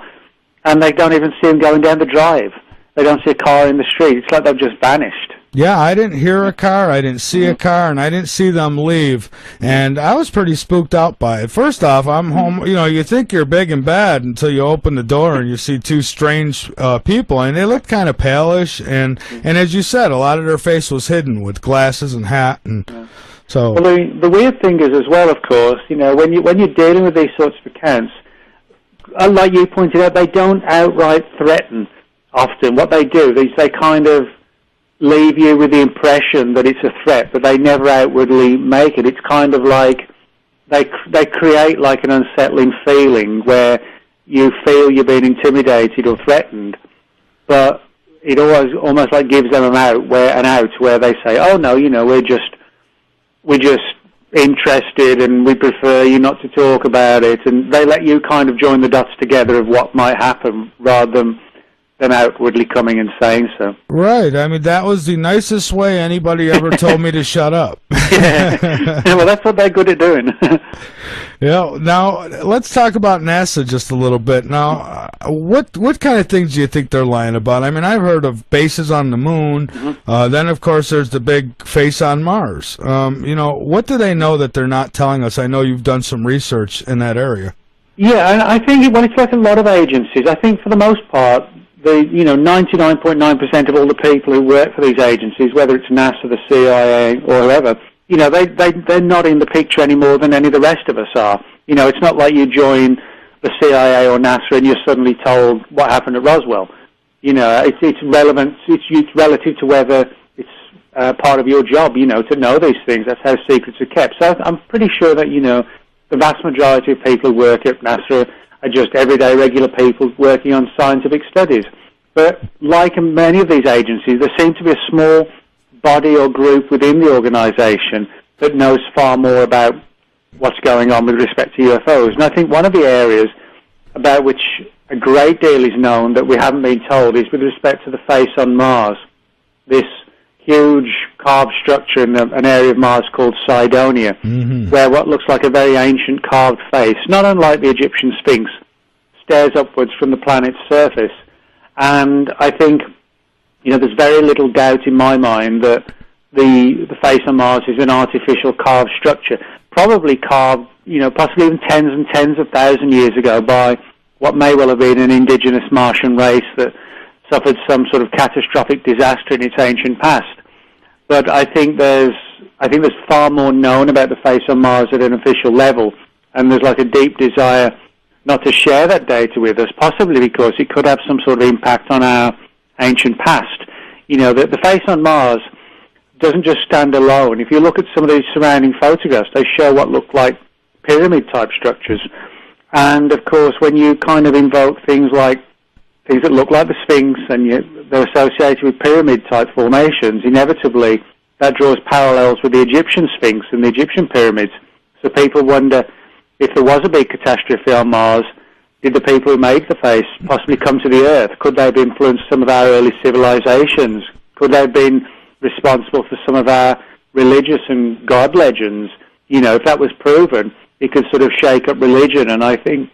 and they don't even see them going down the drive. They don't see a car in the street. It's like they've just vanished. Yeah, I didn't hear a car, I didn't see a car, and I didn't see them leave. And I was pretty spooked out by it. First off, I'm home, you think you're big and bad until you open the door and you see two strange people, and they looked kind of palish, and as you said, a lot of their face was hidden with glasses and hat, and so... Well, the weird thing is as well, of course, when you're dealing with these sorts of accounts, like you pointed out, they don't outright threaten often. What they do is they kind of leave you with the impression that it's a threat, but they never outwardly make it. It's kind of like they create like an unsettling feeling where you feel you're being intimidated or threatened, but it almost like gives them an out where they say, "Oh no, we're just interested, and we prefer you not to talk about it," and they let you kind of join the dots together of what might happen rather than them outwardly coming and saying so. Right. I mean, that was the nicest way anybody ever told me to shut up. Yeah. Well, that's what they're good at doing. Yeah. Now, let's talk about NASA just a little bit. Now, what kind of things do you think they're lying about? I mean, I've heard of bases on the moon. Mm-hmm. Then, of course, there's the big face on Mars. What do they know that they're not telling us? I know you've done some research in that area. Yeah, and I think it's like a lot of agencies. I think for the most part, 99.9% of all the people who work for these agencies, whether it's NASA, the CIA, or whoever, they're not in the picture any more than any of the rest of us are. It's not like you join the CIA or NASA and you're suddenly told what happened at Roswell. It's relevant. It's relative to whether it's part of your job, to know these things. That's how secrets are kept. So I'm pretty sure that, the vast majority of people who work at NASA are just everyday regular people working on scientific studies. But like in many of these agencies, there seems to be a small body or group within the organization that knows far more about what's going on with respect to UFOs. And I think one of the areas about which a great deal is known that we haven't been told is with respect to the face on Mars. This huge carved structure in an area of Mars called Cydonia, where what looks like a very ancient carved face, not unlike the Egyptian Sphinx, stares upwards from the planet's surface. And I think, there's very little doubt in my mind that the face on Mars is an artificial carved structure, probably carved, possibly even tens and tens of thousands of years ago by what may well have been an indigenous Martian race that suffered some sort of catastrophic disaster in its ancient past. But I think there's far more known about the face on Mars at an official level, and there's like a deep desire not to share that data with us, possibly because it could have some sort of impact on our ancient past. The face on Mars doesn't just stand alone. If you look at some of these surrounding photographs, they show what look like pyramid-type structures. And, of course, when you kind of invoke things that look like the Sphinx and they're associated with pyramid-type formations, inevitably that draws parallels with the Egyptian Sphinx and the Egyptian pyramids. So people wonder, if there was a big catastrophe on Mars, did the people who made the face possibly come to the Earth? Could they have influenced some of our early civilizations? Could they have been responsible for some of our religious and God legends? If that was proven, it could sort of shake up religion, and I think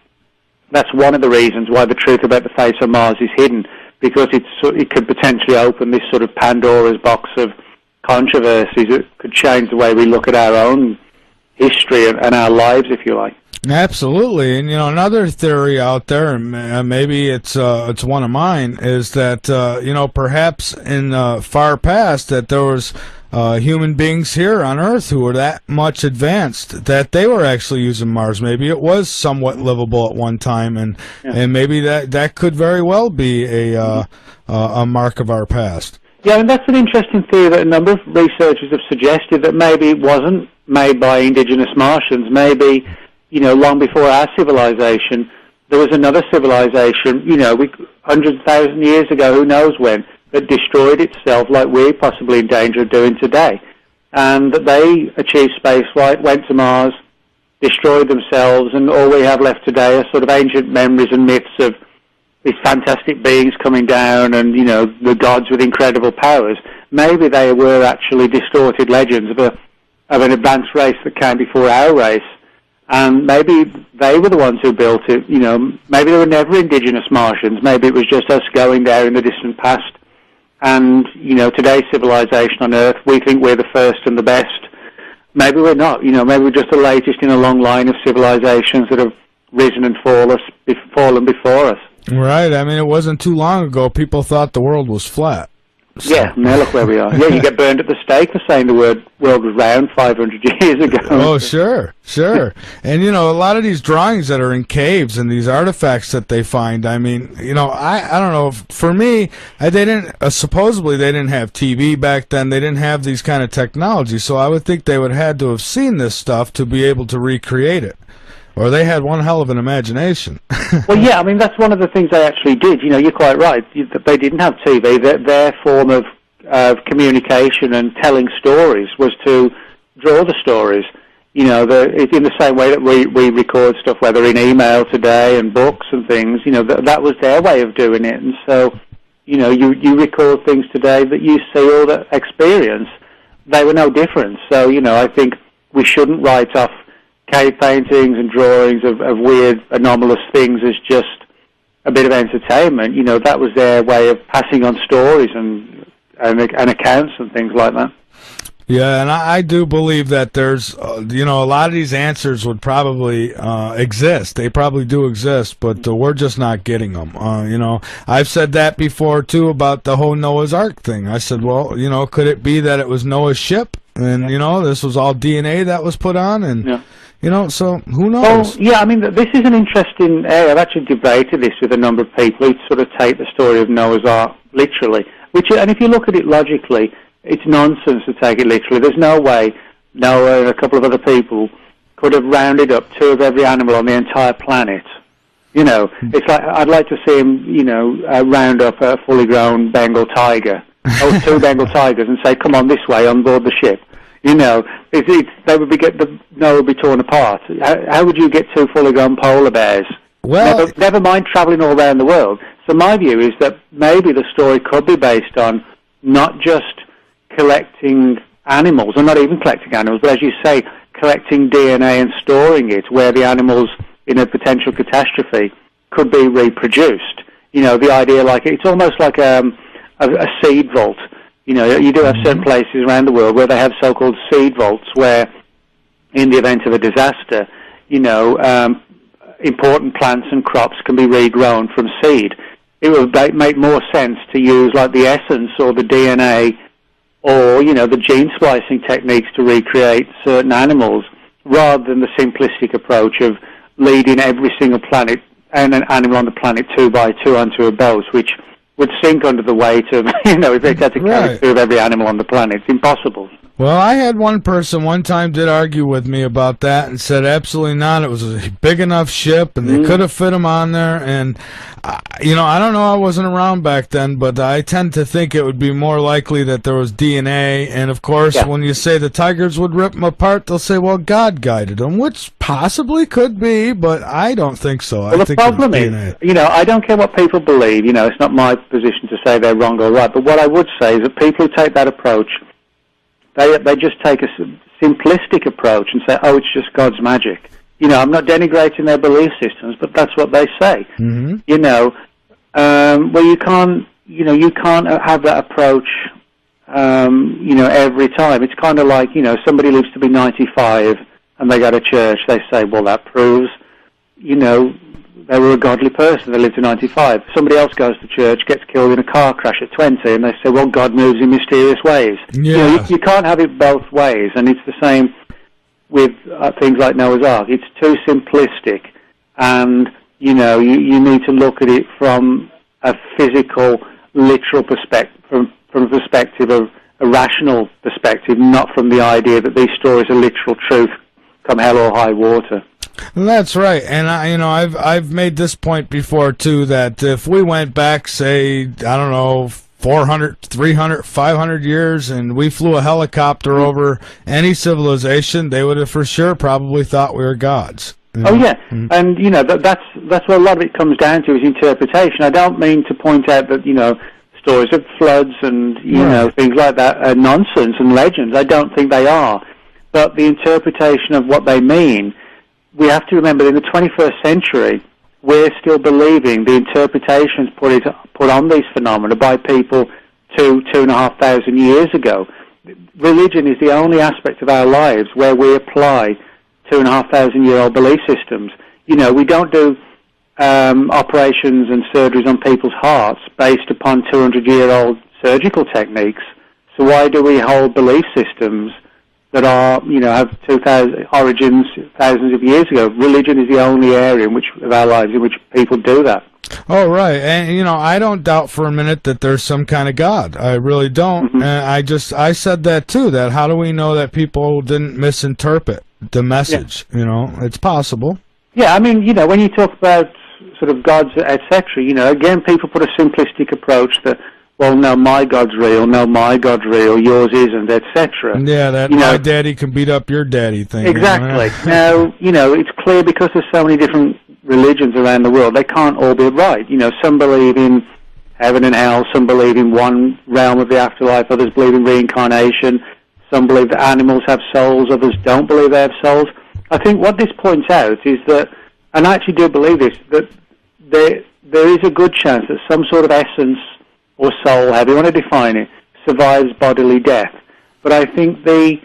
that's one of the reasons why the truth about the face on Mars is hidden, because it could potentially open this sort of Pandora's box of controversies that could change the way we look at our own history and our lives, if you like. Absolutely, and another theory out there, and maybe it's one of mine, is that perhaps in far past that there was human beings here on Earth who were that much advanced that they were actually using Mars. Maybe it was somewhat livable at one time, and maybe that could very well be a mark of our past. Yeah, and that's an interesting theory that a number of researchers have suggested, that maybe it wasn't made by indigenous Martians. Maybe, long before our civilization, there was another civilization, hundreds of thousands of years ago, who knows when, that destroyed itself like we're possibly in danger of doing today. And that they achieved spaceflight, went to Mars, destroyed themselves, and all we have left today are sort of ancient memories and myths of these fantastic beings coming down and, the gods with incredible powers. Maybe they were actually distorted legends of an advanced race that came before our race. And maybe they were the ones who built it. Maybe they were never indigenous Martians. Maybe it was just us going there in the distant past. And, today's civilization on Earth, we think we're the first and the best. Maybe we're not. Maybe we're just the latest in a long line of civilizations that have risen and fallen before us. Right. I mean, it wasn't too long ago people thought the world was flat. So. Yeah, now look where we are. Yeah, you get burned at the stake for saying the world was round 500 years ago. Oh, sure. And, a lot of these drawings that are in caves and these artifacts that they find, I mean, I don't know. For me, supposedly they didn't have TV back then. They didn't have these kind of technology. So I would think they would have had to have seen this stuff to be able to recreate it. Or they had one hell of an imagination. Well, yeah, I mean, that's one of the things they actually did. You're quite right. They didn't have TV. Their form of communication and telling stories was to draw the stories. In the same way that we record stuff, whether in email today and books and things, that was their way of doing it. And so, you record things today that you see or that experience. They were no different. So, I think we shouldn't write off cave paintings and drawings of weird, anomalous things as just a bit of entertainment. That was their way of passing on stories and accounts and things like that. Yeah, and I do believe that there's, a lot of these answers would probably exist. They probably do exist, but we're just not getting them. I've said that before, too, about the whole Noah's Ark thing. I said, well, could it be that it was Noah's ship? And, this was all DNA that was put on? And, so who knows? Well, yeah, I mean, this is an interesting area. I've actually debated this with a number of people who sort of take the story of Noah's Ark literally. And if you look at it logically, it's nonsense to take it literally. There's no way Noah and a couple of other people could have rounded up 2 of every animal on the entire planet. It's like, I'd like to see him, round up a fully grown Bengal tiger, or 2 Bengal tigers, and say, come on this way on board the ship. Noah would be torn apart. How would you get 2 fully grown polar bears? Well, never mind traveling all around the world. So my view is that maybe the story could be based on not just collecting animals, or not even collecting animals, but as you say, collecting DNA and storing it where the animals in a potential catastrophe could be reproduced. The idea, it's almost like a seed vault. You do have certain places around the world where they have so-called seed vaults where, in the event of a disaster, important plants and crops can be regrown from seed. It would make more sense to use like the essence or the DNA or, the gene splicing techniques to recreate certain animals rather than the simplistic approach of leading every single planet and an animal on the planet 2 by 2 onto a boat, which would sink under the weight of, if they had to carry 2 of every animal on the planet. It's impossible. Well, I had one person one time did argue with me about that and said absolutely not. It was a big enough ship, and they could have fit them on there. And, I don't know. I wasn't around back then, but I tend to think it would be more likely that there was DNA. And, of course, when you say the Tigers would rip them apart, they'll say, well, God guided them, which possibly could be, but I don't think so. Well, the problem is, I don't care what people believe. It's not my position to say they're wrong or right. But what I would say is that people who take that approach, they just take a simplistic approach and say, oh, it's just God's magic. I'm not denigrating their belief systems, but that's what they say. Mm-hmm. Well, you can't have that approach, every time. It's kind of like, somebody lives to be 95 and they go to church. They say, well, that proves, they were a godly person. They lived to 95. Somebody else goes to church, gets killed in a car crash at 20, and they say, well, God moves in mysterious ways. Yeah. You can't have it both ways, and it's the same with things like Noah's Ark. It's too simplistic, and, you need to look at it from a physical, literal perspective, from a perspective of a rational perspective, not from the idea that these stories are literal truth come hell or high water. That's right, and I've made this point before too, that if we went back, say, 400, 300, 500 years, and we flew a helicopter over any civilization, they would have for sure probably thought we were gods. Oh yeah, and that's what a lot of it comes down to is interpretation. I don't mean to point out that stories of floods and things like that are nonsense and legends. I don't think they are, but the interpretation of what they mean. We have to remember that in the 21st century, we're still believing the interpretations put on these phenomena by people 2,500 years ago. Religion is the only aspect of our lives where we apply 2,500-year-old belief systems. We don't do operations and surgeries on people's hearts based upon 200-year-old surgical techniques. So why do we hold belief systems that are, have 2,000 origins thousands of years ago? Religion is the only area of our lives in which people do that. Oh, right. And, I don't doubt for a minute that there's some kind of God. I really don't. Mm-hmm. And I said that too, that how do we know that people didn't misinterpret the message? Yeah. It's possible. Yeah, when you talk about sort of gods, etc., again, people put a simplistic approach that, well, no, my God's real, yours isn't, etc. Yeah, that my daddy can beat up your daddy thing. Exactly. Now, it's clear because there's so many different religions around the world, they can't all be right. Some believe in heaven and hell, some believe in one realm of the afterlife, others believe in reincarnation, some believe that animals have souls, others don't believe they have souls. I think what this points out is that, and I actually do believe this, that there is a good chance that some sort of essence or soul, however you want to define it, survives bodily death. But I think the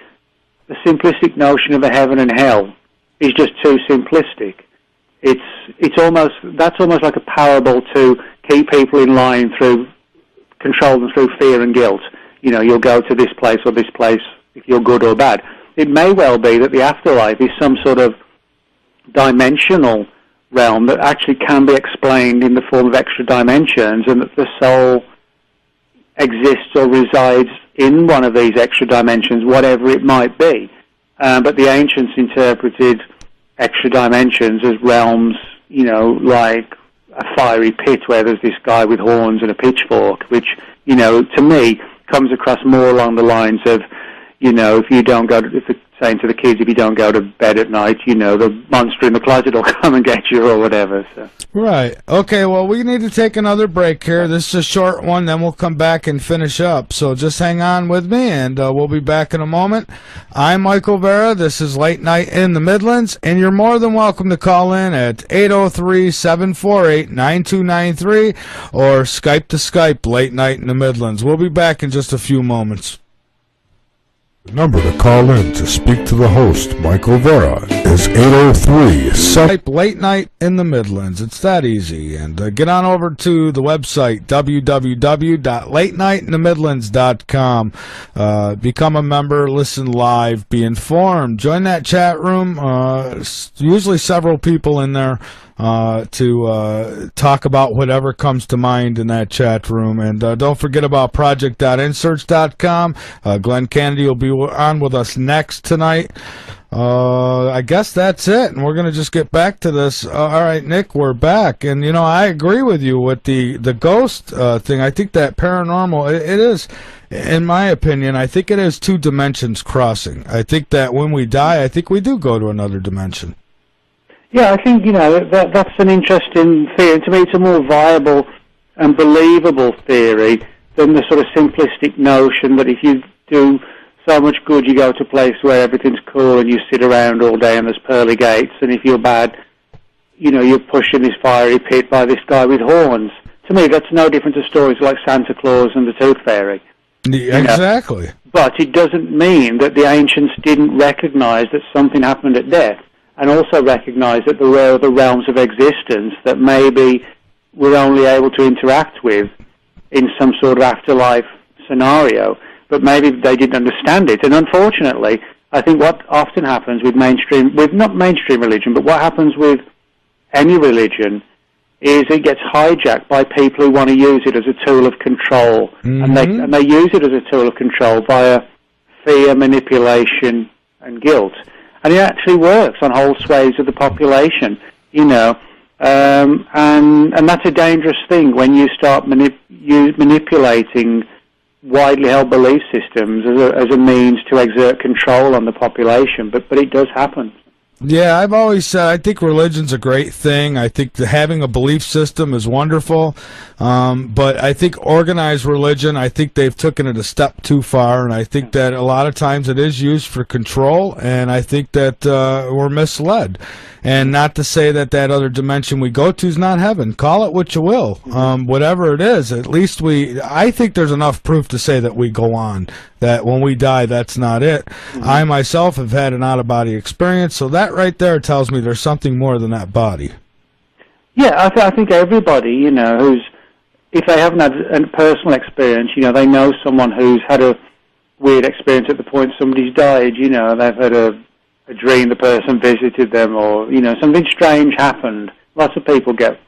simplistic notion of a heaven and hell is just too simplistic. That's almost like a parable to keep people in line control them through fear and guilt. You'll go to this place or this place if you're good or bad. It may well be that the afterlife is some sort of dimensional realm that actually can be explained in the form of extra dimensions, and that the soul exists or resides in one of these extra dimensions, whatever it might be. But the ancients interpreted extra dimensions as realms, like a fiery pit where there's this guy with horns and a pitchfork, which, to me, comes across more along the lines of, if it's saying to the kids, if you don't go to bed at night, the monster in the closet will come and get you or whatever. So. Right. Okay, well, we need to take another break here. This is a short one, then we'll come back and finish up. So just hang on with me, and we'll be back in a moment. I'm Michael Vera. This is Late Night in the Midlands, and you're more than welcome to call in at 803-748-9293 or Skype to Skype, Late Night in the Midlands. We'll be back in just a few moments. The number to call in to speak to the host, Michael Vera, is 803. Type Late Night in the Midlands. It's that easy. And get on over to the website, www.latenightinthe-midlands.com. Become a member, listen live, be informed. Join that chat room. Usually several people in there to talk about whatever comes to mind in that chat room. And don't forget about project.insearch.com. Glenn Kennedy will be on with us next tonight. I guess that's it, and we're going to just get back to this. All right, Nick, we're back. And, I agree with you with the ghost thing. I think that paranormal, it is, in my opinion, I think it is two dimensions crossing. I think that when we die, I think we do go to another dimension. Yeah, I think, that's an interesting theory. To me, it's a more viable and believable theory than the sort of simplistic notion that if you do so much good, you go to a place where everything's cool and you sit around all day and there's pearly gates, and if you're bad, you're pushed in this fiery pit by this guy with horns. To me, that's no different to stories like Santa Claus and the Tooth Fairy. Exactly. But it doesn't mean that the ancients didn't recognize that something happened at death, and also recognize that there were other realms of existence that maybe we're only able to interact with in some sort of afterlife scenario, but maybe they didn't understand it. And unfortunately, I think what often happens with not mainstream religion, but what happens with any religion is it gets hijacked by people who want to use it as a tool of control. Mm-hmm. And they use it as a tool of control via fear, manipulation, and guilt. And it actually works on whole swathes of the population, and that's a dangerous thing when you start manipulating widely held belief systems as a means to exert control on the population. But it does happen. Yeah, I've always said I think religion's a great thing. I think having a belief system is wonderful. But I think organized religion, I think they've taken it a step too far, and I think that a lot of times it is used for control, and I think that we're misled. And not to say that other dimension we go to is not heaven. Call it what you will. Whatever it is, at least I think there's enough proof to say that we go on, that when we die, that's not it. Mm-hmm. I myself have had an out-of-body experience, so that right there tells me there's something more than that body. Yeah, I think everybody, if they haven't had a personal experience, they know someone who's had a weird experience at the point somebody's died, they've had a dream the person visited them, or, something strange happened. Lots of people get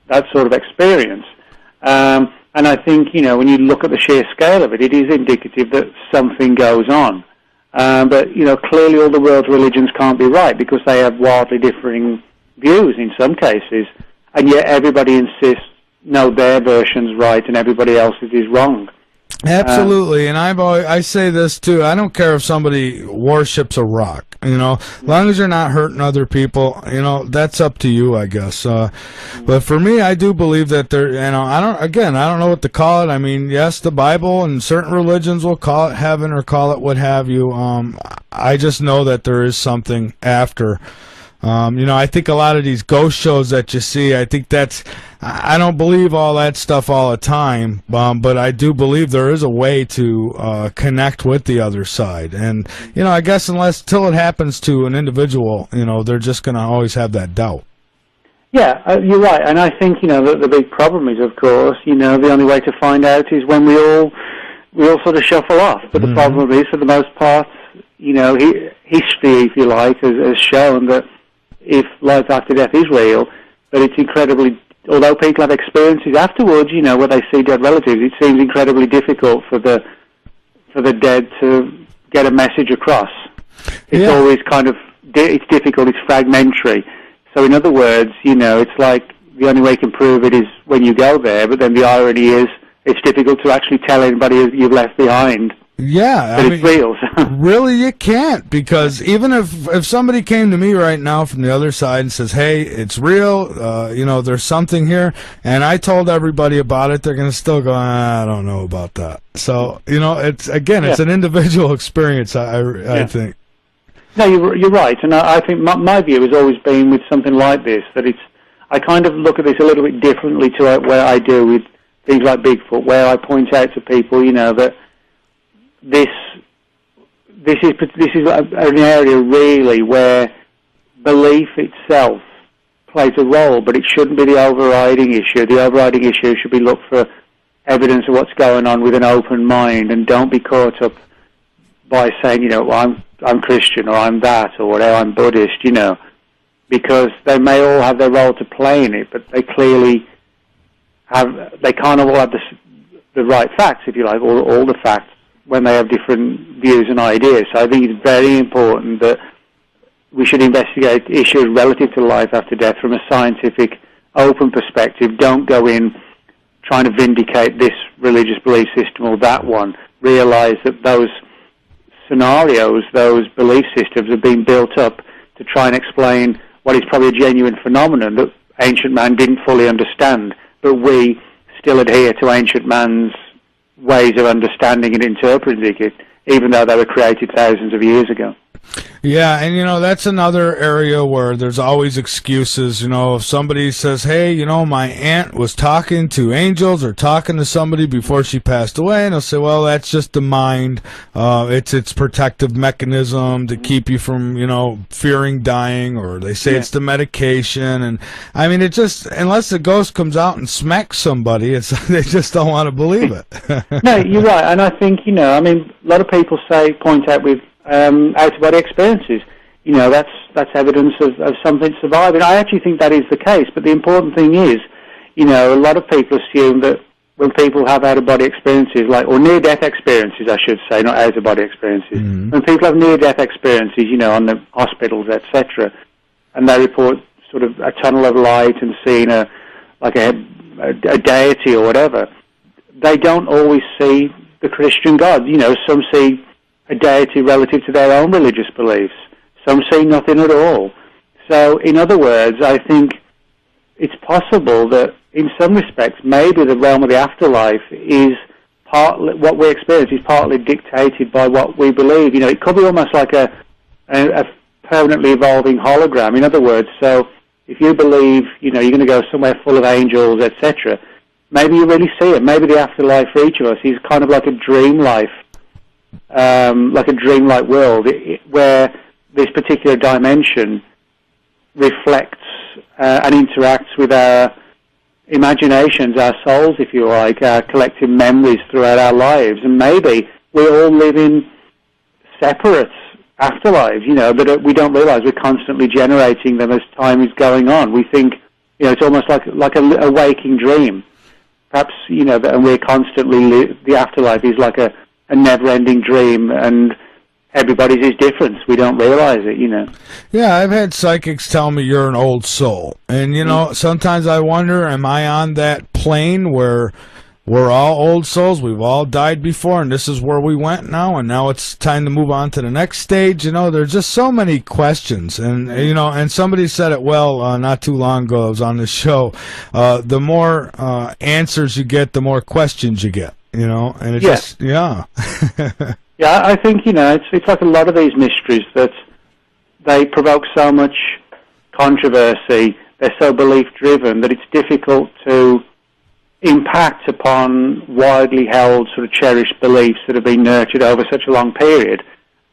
that sort of experience. And I think, when you look at the sheer scale of it, it is indicative that something goes on. But, clearly all the world's religions can't be right because they have wildly differing views in some cases, and yet everybody insists, no, their version's right and everybody else's is wrong. Absolutely, and I say this too. I don't care if somebody worships a rock, as long as you're not hurting other people, that's up to you, I guess. But for me, I do believe that there, I don't know what to call it. I mean, yes, the Bible and certain religions will call it heaven or call it what have you. I just know that there is something after. I think a lot of these ghost shows that you see, I don't believe all that stuff all the time, but I do believe there is a way to connect with the other side. And, I guess till it happens to an individual, they're just going to always have that doubt. Yeah, you're right. And I think, the big problem is, of course, the only way to find out is when we all sort of shuffle off. But the problem is, for the most part, history, if you like, has shown that if life after death is real, but it's incredibly, although people have experiences afterwards, where they see dead relatives, it seems incredibly difficult for the dead to get a message across. It's always it's difficult, it's fragmentary. So in other words, it's like the only way you can prove it is when you go there, but then the irony is it's difficult to actually tell anybody you've left behind. Yeah, but it's real. Really, you can't, because even if somebody came to me right now from the other side and says, "Hey, it's real, there's something here," and I told everybody about it, they're going to still go, "I don't know about that." So, it's an individual experience. I think. No, you're right, and I think my view has always been with something like this that I kind of look at this a little bit differently to where I do with things like Bigfoot, where I point out to people, that this is an area really where belief itself plays a role, but it shouldn't be the overriding issue. The overriding issue should be look for evidence of what's going on with an open mind, and don't be caught up by saying, well, I'm Christian, or I'm that, or whatever, I'm Buddhist, because they may all have their role to play in it, but they clearly they can't all have the right facts, if you like, all the facts, when they have different views and ideas. So I think it's very important that we should investigate issues relative to life after death from a scientific, open perspective. Don't go in trying to vindicate this religious belief system or that one. Realize that those scenarios, those belief systems have been built up to try and explain what is probably a genuine phenomenon that ancient man didn't fully understand, but we still adhere to ancient man's ways of understanding and interpreting it, even though they were created thousands of years ago. Yeah, and that's another area where there's always excuses. If somebody says, hey, my aunt was talking to angels or talking to somebody before she passed away, and they'll say, well, that's just the mind. It's its protective mechanism to keep you from, fearing dying, or they say it's the medication. And I mean, it just, unless the ghost comes out and smacks somebody, they just don't want to believe it. No, you're right. And I think, a lot of people point out with out-of-body experiences, that's evidence of something surviving. I actually think that is the case, but the important thing is, a lot of people assume that when people have out-of-body experiences, or near-death experiences, I should say, not out-of-body experiences. Mm-hmm. When people have near-death experiences, on the hospitals, etc., and they report sort of a tunnel of light and seeing a deity or whatever, they don't always see the Christian God. Some see a deity relative to their own religious beliefs. Some see nothing at all. So, in other words, I think it's possible that, in some respects, maybe the realm of the afterlife is partly, what we experience is partly dictated by what we believe. It could be almost like a permanently evolving hologram. In other words, so if you believe, you're going to go somewhere full of angels, etc., maybe you really see it. Maybe the afterlife for each of us is kind of like a dream life. Like a dreamlike world where this particular dimension reflects and interacts with our imaginations, our souls, if you like, our collective memories throughout our lives. And maybe we all live in separate afterlives, but we don't realize we're constantly generating them as time is going on. We think, it's almost like a waking dream. Perhaps, and we're constantly, the afterlife is like a never-ending dream, and everybody's is different. We don't realize it, Yeah, I've had psychics tell me you're an old soul. And, sometimes I wonder, am I on that plane where we're all old souls, we've all died before, and this is where we went now, and now it's time to move on to the next stage? There's just so many questions. And, and somebody said it well not too long ago. I was on this show. The more answers you get, the more questions you get. And it's just, yeah. Yeah, I think, it's like a lot of these mysteries that they provoke so much controversy, they're so belief-driven that it's difficult to impact upon widely held, sort of cherished beliefs that have been nurtured over such a long period,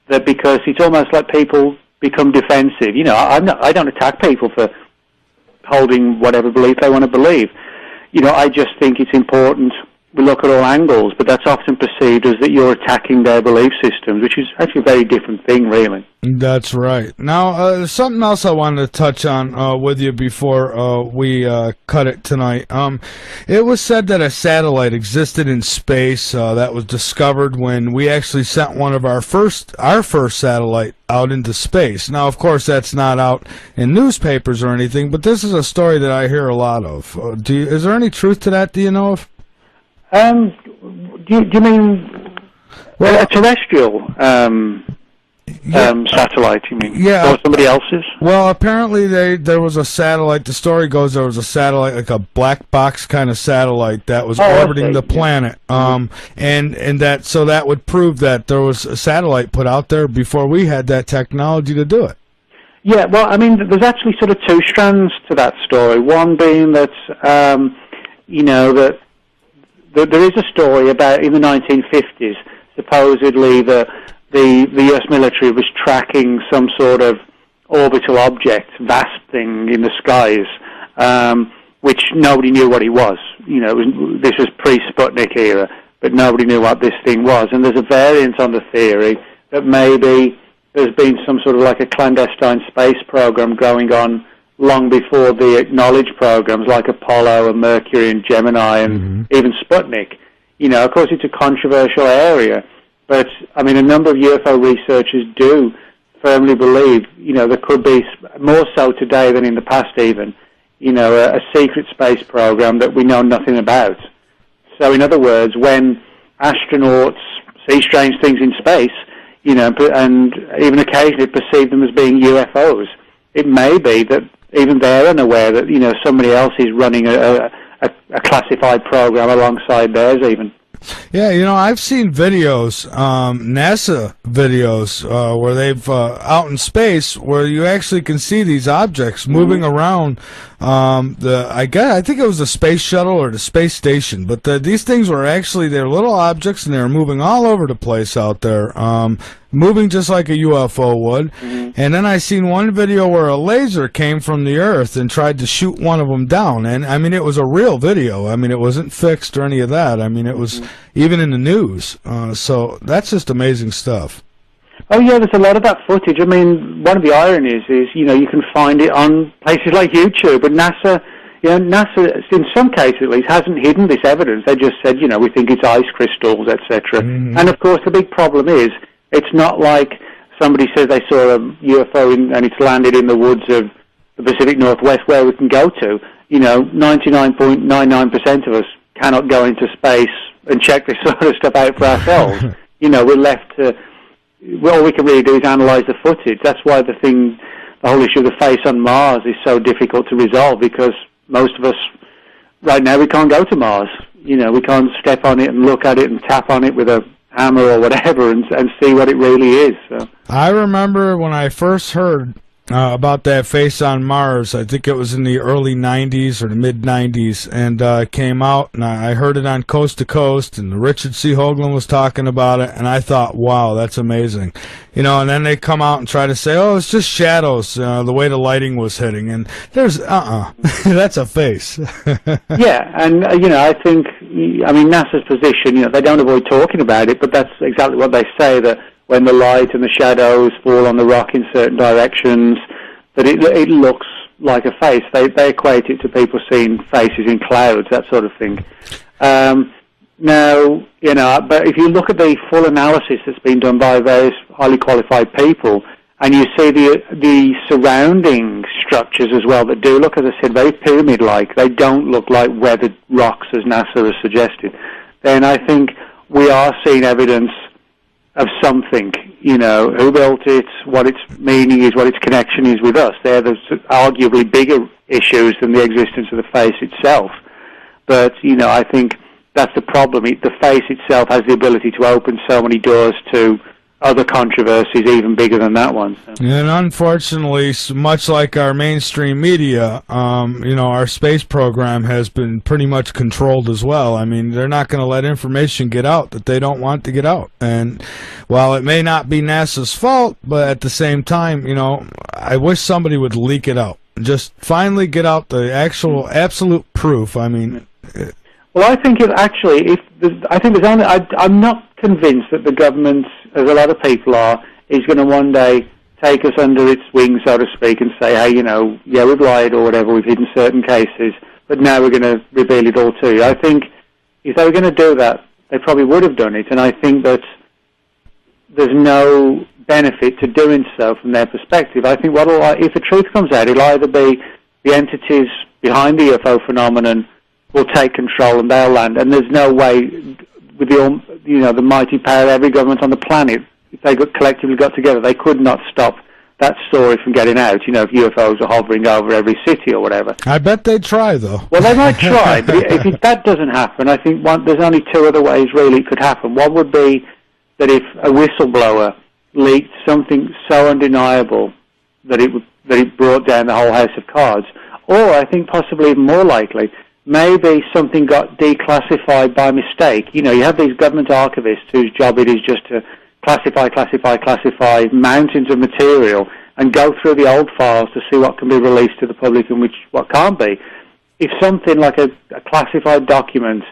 that because it's almost like people become defensive. I don't attack people for holding whatever belief they want to believe. I just think it's important we look at all angles, but that's often perceived as that you're attacking their belief systems, which is actually a very different thing, really. That's right. Now, something else I wanted to touch on with you before we cut it tonight. It was said that a satellite existed in space that was discovered when we actually sent one of our first satellite out into space. Now, of course, that's not out in newspapers or anything, but this is a story that I hear a lot of. Is there any truth to that? Do you know of? Do you mean a terrestrial satellite, you mean? Yeah. Or somebody else's? Well, apparently there was a satellite, the story goes there was a satellite, like a black box kind of satellite that was orbiting the planet. And that would prove that there was a satellite put out there before we had that technology to do it. Yeah, well, I mean, there's actually sort of two strands to that story. One being that, that there is a story about in the 1950s, supposedly the U.S. military was tracking some sort of orbital object, vast thing in the skies, which nobody knew what it was. You know, this was pre-Sputnik era, but nobody knew what this thing was. And there's a variant on the theory that maybe there's been some sort of like a clandestine space program going on long before the acknowledged programs like Apollo and Mercury and Gemini and even Sputnik. You know, of course, it's a controversial area, but, I mean, a number of UFO researchers do firmly believe, you know, there could be, more so today than in the past even, you know, a secret space program that we know nothing about. So, in other words, when astronauts see strange things in space, you know, and even occasionally perceive them as being UFOs, it may be that even they're unaware that, you know, somebody else is running a classified program alongside theirs even. Yeah, you know, I've seen videos, NASA videos, where they've, out in space, where you actually can see these objects moving around, I think it was the space shuttle or the space station, but these things were actually, they're little objects and they're moving all over the place out there, moving just like a UFO would. And then I seen one video where a laser came from the Earth and tried to shoot one of them down. And, I mean, it was a real video. I mean, it wasn't fixed or any of that. I mean, it was even in the news. So that's just amazing stuff. Oh, yeah, there's a lot of that footage. I mean, one of the ironies is, you know, you can find it on places like YouTube. And NASA, you know, NASA, in some cases at least, hasn't hidden this evidence. They just said, you know, we think it's ice crystals, etc. And, of course, the big problem is it's not like somebody says they saw a UFO and it's landed in the woods of the Pacific Northwest where we can go to. You know, 99.99% of us cannot go into space and check this sort of stuff out for ourselves. You know, we're left to... all we can really do is analyze the footage. That's why the whole issue of the face on Mars is so difficult to resolve, because most of us, right now, we can't go to Mars. You know, we can't step on it and look at it and tap on it with a hammer or whatever and see what it really is. So. I remember when I first heard about that face on Mars, I think it was in the early 90s or the mid-90s, and it came out, and I heard it on Coast to Coast, and Richard C. Hoagland was talking about it, and I thought, wow, that's amazing. You know, and then they come out and try to say, oh, it's just shadows, the way the lighting was hitting, and there's, that's a face. Yeah, and, you know, I think, I mean, NASA's position, you know, they don't avoid talking about it, but that's exactly what they say, that when the light and the shadows fall on the rock in certain directions, that it looks like a face. They equate it to people seeing faces in clouds, that sort of thing. Now, you know, but if you look at the full analysis that's been done by various highly qualified people, and you see the surrounding structures as well that do look, as I said, very pyramid-like, they don't look like weathered rocks as NASA has suggested, then I think we are seeing evidence of something, you know, who built it, what its meaning is, what its connection is with us. They're the arguably bigger issues than the existence of the face itself. But, you know, I think that's the problem. The face itself has the ability to open so many doors to other controversies even bigger than that one. So. And unfortunately, much like our mainstream media, you know, our space program has been pretty much controlled as well. I mean, they're not going to let information get out that they don't want to get out. And while it may not be NASA's fault, but at the same time, you know, I wish somebody would leak it out. Just finally get out the actual absolute proof. I mean... Well, I think I'm not convinced that the government, as a lot of people are, is going to one day take us under its wing, so to speak, and say, hey, you know, yeah, we've lied or whatever, we've hidden certain cases, but now we're going to reveal it all to you. I think if they were going to do that, they probably would have done it, and I think that there's no benefit to doing so from their perspective. I think if the truth comes out, it'll either be the entities behind the UFO phenomenon will take control and they'll land. And there's no way, with the mighty power of every government on the planet, if they collectively got together, they could not stop that story from getting out. You know, if UFOs are hovering over every city or whatever. I bet they'd try, though. Well, they might try, but if that doesn't happen, I think there's only two other ways really it could happen. One would be that if a whistleblower leaked something so undeniable that it brought down the whole house of cards, or I think possibly even more likely, maybe something got declassified by mistake. You know, you have these government archivists whose job it is just to classify mountains of material, and go through the old files to see what can be released to the public and what can't be. If something like a classified document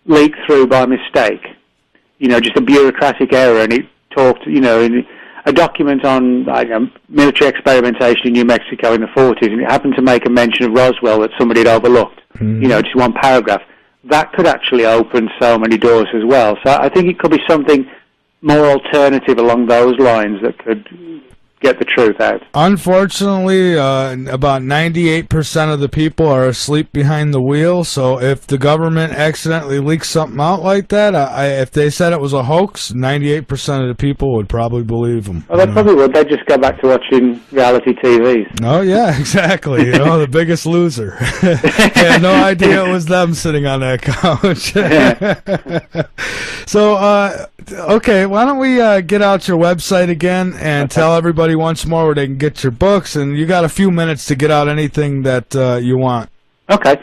leaked through by mistake, just a bureaucratic error, and it talked, in a document on military experimentation in New Mexico in the 40s, and it happened to make a mention of Roswell that somebody had overlooked, just one paragraph, that could actually open so many doors as well. So I think it could be something more alternative along those lines that could get the truth out. Unfortunately, about 98% of the people are asleep behind the wheel, so if the government accidentally leaks something out like that, if they said it was a hoax, 98% of the people would probably believe them. Well, they probably would. They'd just go back to watching reality TV. Oh, yeah, exactly. The biggest loser. They had no idea it was them sitting on that couch. So, okay, why don't we get out your website again and tell everybody once more where they can get your books, and you got a few minutes to get out anything that you want. Okay.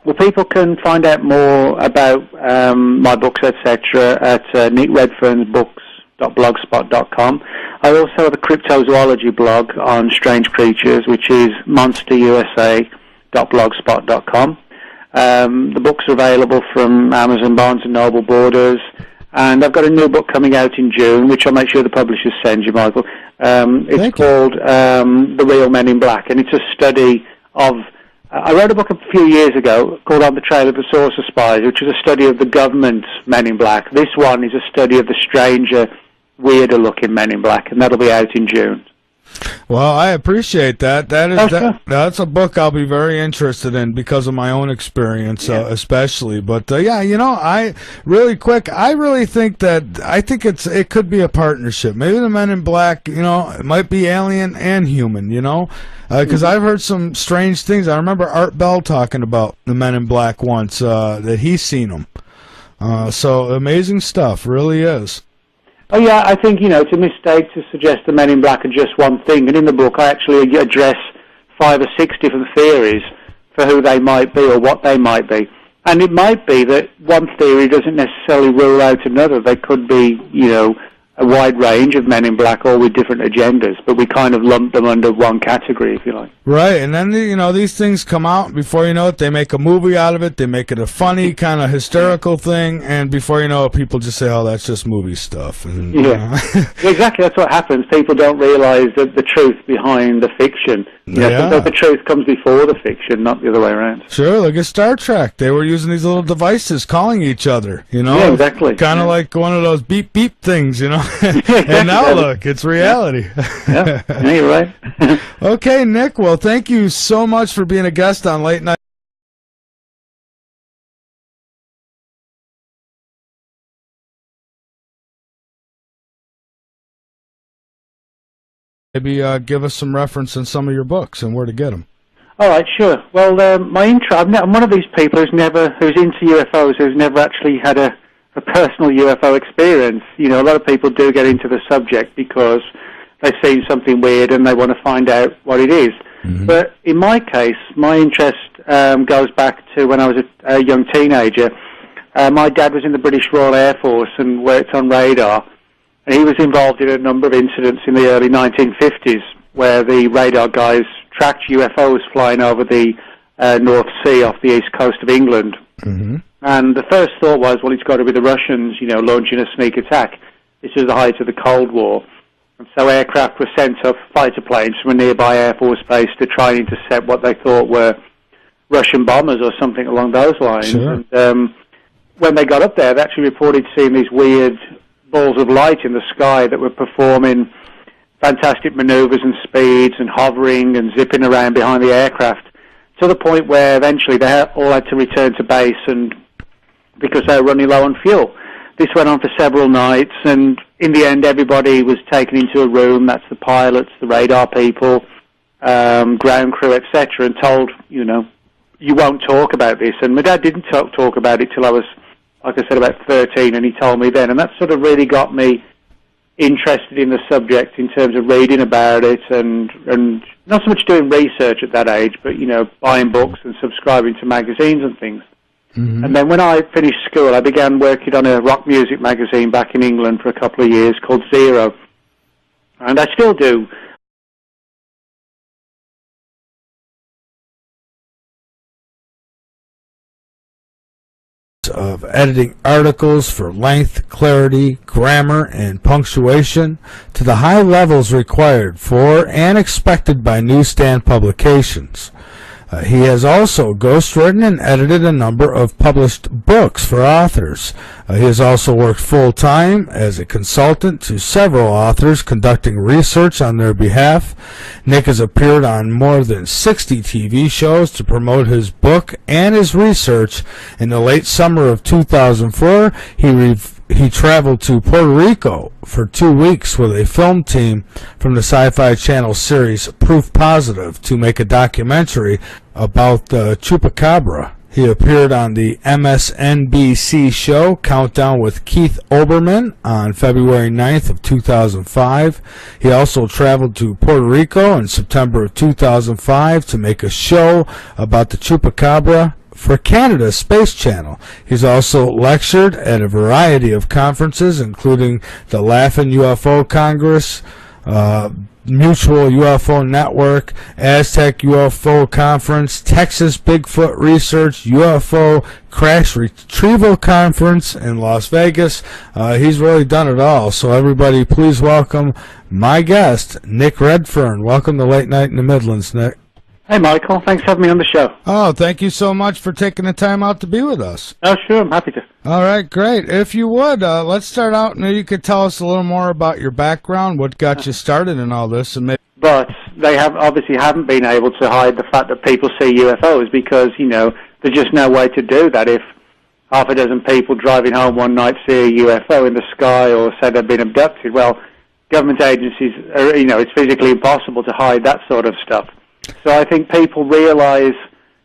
Well, people can find out more about my books, etc., at nickredfernsbooks.blogspot.com. I also have a cryptozoology blog on strange creatures, which is monsterusa.blogspot.com. The books are available from Amazon, Barnes & Noble, Borders, and I've got a new book coming out in June, which I'll make sure the publishers send you, Michael. It's called The Real Men in Black, and it's a study of... I wrote a book a few years ago called On the Trail of the Saucer Spies, which is a study of the government's Men in Black. This one is a study of the stranger, weirder-looking Men in Black, and that'll be out in June. Well, I appreciate that. That's a book I'll be very interested in because of my own experience, especially. But I really think it could be a partnership. Maybe the Men in Black, it might be alien and human, because I've heard some strange things. I remember Art Bell talking about the Men in Black once, that he's seen them. So amazing stuff, really is. Oh, yeah, I think, it's a mistake to suggest the Men in Black are just one thing. And in the book, I actually address 5 or 6 different theories for who they might be or what they might be. And it might be that one theory doesn't necessarily rule out another. They could be, a wide range of Men in Black, all with different agendas, but we kind of lump them under one category, if you like. Right, and then, these things come out, before you know it, they make a movie out of it, they make it a funny, kind of hysterical thing, and before you know it, people just say, oh, that's just movie stuff. And, Exactly, that's what happens. People don't realize that the truth behind the fiction. Sometimes the truth comes before the fiction, not the other way around. Sure, look at Star Trek. They were using these little devices calling each other, Yeah, exactly. Kind of like one of those beep beep things, And now look, it's reality. Yeah, you're right. Okay, Nick, well, thank you so much for being a guest on Late Night. Maybe give us some reference on some of your books and where to get them. All right, sure. Well, my intro, I'm one of these people who's into UFOs, who's never actually had a personal UFO experience. A lot of people do get into the subject because they've seen something weird and they want to find out what it is. Mm-hmm. But in my case, my interest goes back to when I was a young teenager. My dad was in the British Royal Air Force and worked on radar, and he was involved in a number of incidents in the early 1950s where the radar guys tracked UFOs flying over the North Sea off the east coast of England. Mm-hmm. And the first thought was, well, it's got to be the Russians, launching a sneak attack. This was the height of the Cold War. And so aircraft were sent up, fighter planes from a nearby Air Force base to try and intercept what they thought were Russian bombers or something along those lines. Sure. And when they got up there, they actually reported seeing these weird balls of light in the sky that were performing fantastic maneuvers and speeds and hovering and zipping around behind the aircraft, to the point where eventually they all had to return to base and because they were running low on fuel. This went on for several nights, and in the end everybody was taken into a room, that's the pilots, the radar people, ground crew, etc., and told, you won't talk about this. And my dad didn't talk about it till I was, like I said, about 13, and he told me then. And that sort of really got me interested in the subject in terms of reading about it and not so much doing research at that age, but, buying books and subscribing to magazines and things. Mm-hmm. And then when I finished school, I began working on a rock music magazine back in England for a couple of years called Zero. and I still do. Of editing articles for length, clarity, grammar, and punctuation to the high levels required for and expected by newsstand publications. He has also ghostwritten and edited a number of published books for authors. He has also worked full-time as a consultant to several authors, conducting research on their behalf. Nick has appeared on more than 60 TV shows to promote his book and his research. In the late summer of 2004, he traveled to Puerto Rico for 2 weeks with a film team from the Sci-Fi Channel series Proof Positive to make a documentary about the Chupacabra. He appeared on the MSNBC show Countdown with Keith Olbermann on February 9th of 2005. He also traveled to Puerto Rico in September of 2005 to make a show about the Chupacabra for Canada's Space Channel. He's also lectured at a variety of conferences, including the Laughin' UFO Congress, Mutual UFO Network, Aztec UFO Conference, Texas Bigfoot Research, UFO Crash Retrieval Conference in Las Vegas. He's really done it all. So everybody, please welcome my guest, Nick Redfern. Welcome to Late Night in the Midlands, Nick. Hey, Michael. Thanks for having me on the show. Oh, thank you so much for taking the time out to be with us. Oh, sure. I'm happy to. All right, great. If you would, let's start out, and you could tell us a little more about your background, what got you started in all this. But they obviously haven't been able to hide the fact that people see UFOs because, there's just no way to do that. If half a dozen people driving home one night see a UFO in the sky or say they've been abducted, well, government agencies, it's physically impossible to hide that sort of stuff. So I think people realize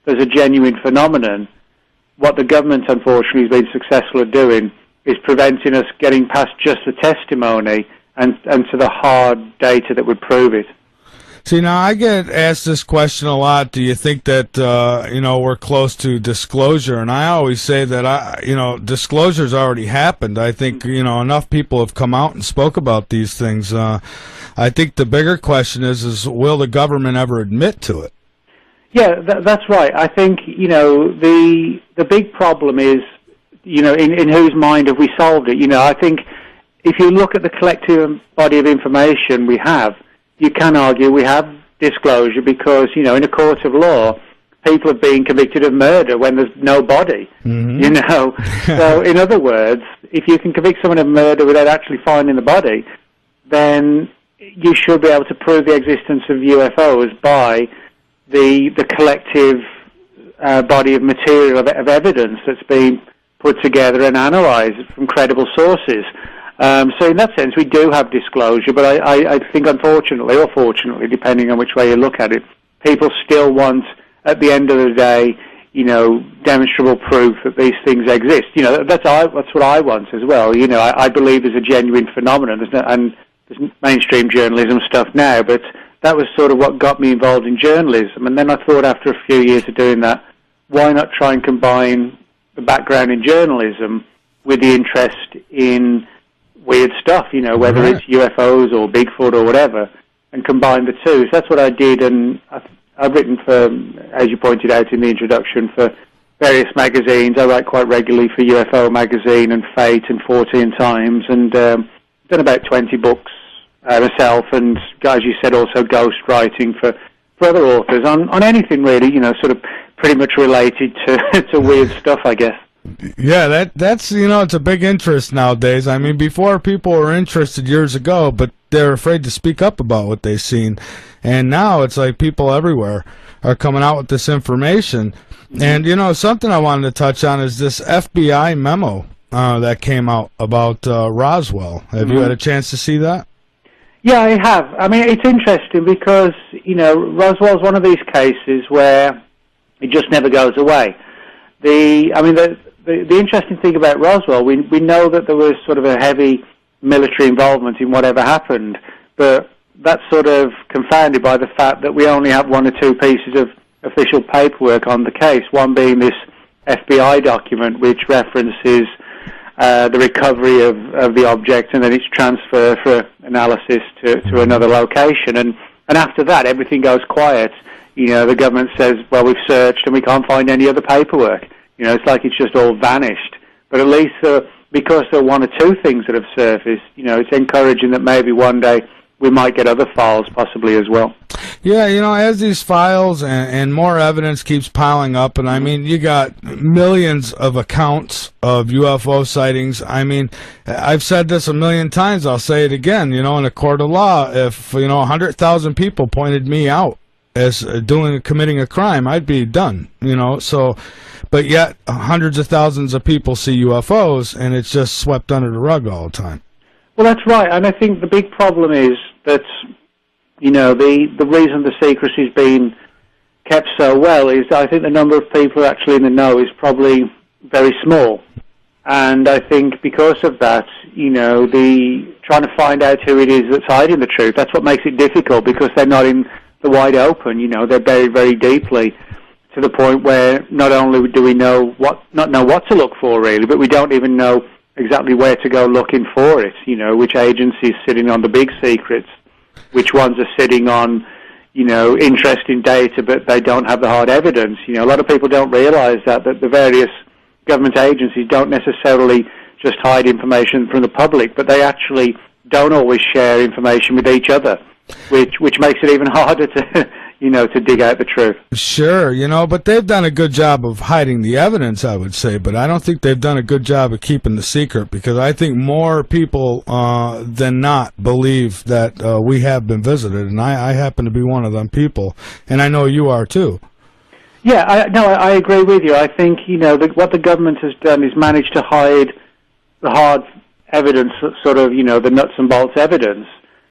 there's a genuine phenomenon. What the government, unfortunately, has been successful at doing is preventing us getting past just the testimony and to the hard data that would prove it. See, now I get asked this question a lot. Do you think that, we're close to disclosure? And I always say that, disclosure's already happened. I think, enough people have come out and spoke about these things. I think the bigger question is will the government ever admit to it? Yeah, that's right. I think, the big problem is, in whose mind have we solved it? I think if you look at the collective body of information we have, you can argue we have disclosure because, in a court of law, people are being convicted of murder when there's no body, So, in other words, if you can convict someone of murder without actually finding the body, then you should be able to prove the existence of UFOs by the collective body of material of evidence that's been put together and analysed from credible sources. So in that sense, we do have disclosure, but I think unfortunately, or fortunately, depending on which way you look at it, people still want, at the end of the day, demonstrable proof that these things exist. That's what I want as well. I believe there's a genuine phenomenon, and there's mainstream journalism stuff now, but that was sort of what got me involved in journalism. And then I thought after a few years of doing that, why not try and combine the background in journalism with the interest in weird stuff, whether it's UFOs or Bigfoot or whatever, and combine the two. So that's what I did, and I've written for, as you pointed out in the introduction, for various magazines. I write quite regularly for UFO Magazine and Fate and 14 Times, and done about 20 books myself, and as you said, also ghost writing for other authors on anything really, sort of pretty much related to weird stuff, I guess. Yeah, that's it's a big interest nowadays. I mean, before people were interested years ago, but they're afraid to speak up about what they've seen, and now it's like people everywhere are coming out with this information. And something I wanted to touch on is this FBI memo that came out about Roswell. Have you had a chance to see that? Yeah, I have. I mean, it's interesting because, Roswell's one of these cases where it just never goes away. The interesting thing about Roswell, we know that there was sort of a heavy military involvement in whatever happened, but that's sort of confounded by the fact that we only have one or two pieces of official paperwork on the case, one being this FBI document which references the recovery of the object, and then its transfer for analysis to another location. And after that, everything goes quiet. The government says, well, we've searched and we can't find any other paperwork. It's like it's just all vanished. But at least because there are one or two things that have surfaced, it's encouraging that maybe one day we might get other files possibly as well. Yeah, as these files and more evidence keeps piling up, and I mean, you got millions of accounts of UFO sightings. I mean, I've said this a million times, I'll say it again, in a court of law, if, 100,000 people pointed me out as committing a crime, I'd be done, so, but yet hundreds of thousands of people see UFOs, and it's just swept under the rug all the time. Well, that's right, and I think the big problem is that, the reason the secrecy's been kept so well is I think the number of people actually in the know is probably very small. And I think because of that, the trying to find out who it is that's hiding the truth, that's what makes it difficult, because they're not in the wide open, they're buried very deeply, to the point where not only do we not know what to look for really, but we don't even know exactly where to go looking for it, which agencies sitting on the big secrets, which ones are sitting on, interesting data, but they don't have the hard evidence. A lot of people don't realize that the various government agencies don't necessarily just hide information from the public, but they actually don't always share information with each other, which makes it even harder to to dig out the truth. Sure, but they've done a good job of hiding the evidence, I would say, but I don't think they've done a good job of keeping the secret, because I think more people than not believe that we have been visited, and I happen to be one of them people, and I know you are too. Yeah, I agree with you. I think, what the government has done is managed to hide the hard evidence, sort of, the nuts and bolts evidence.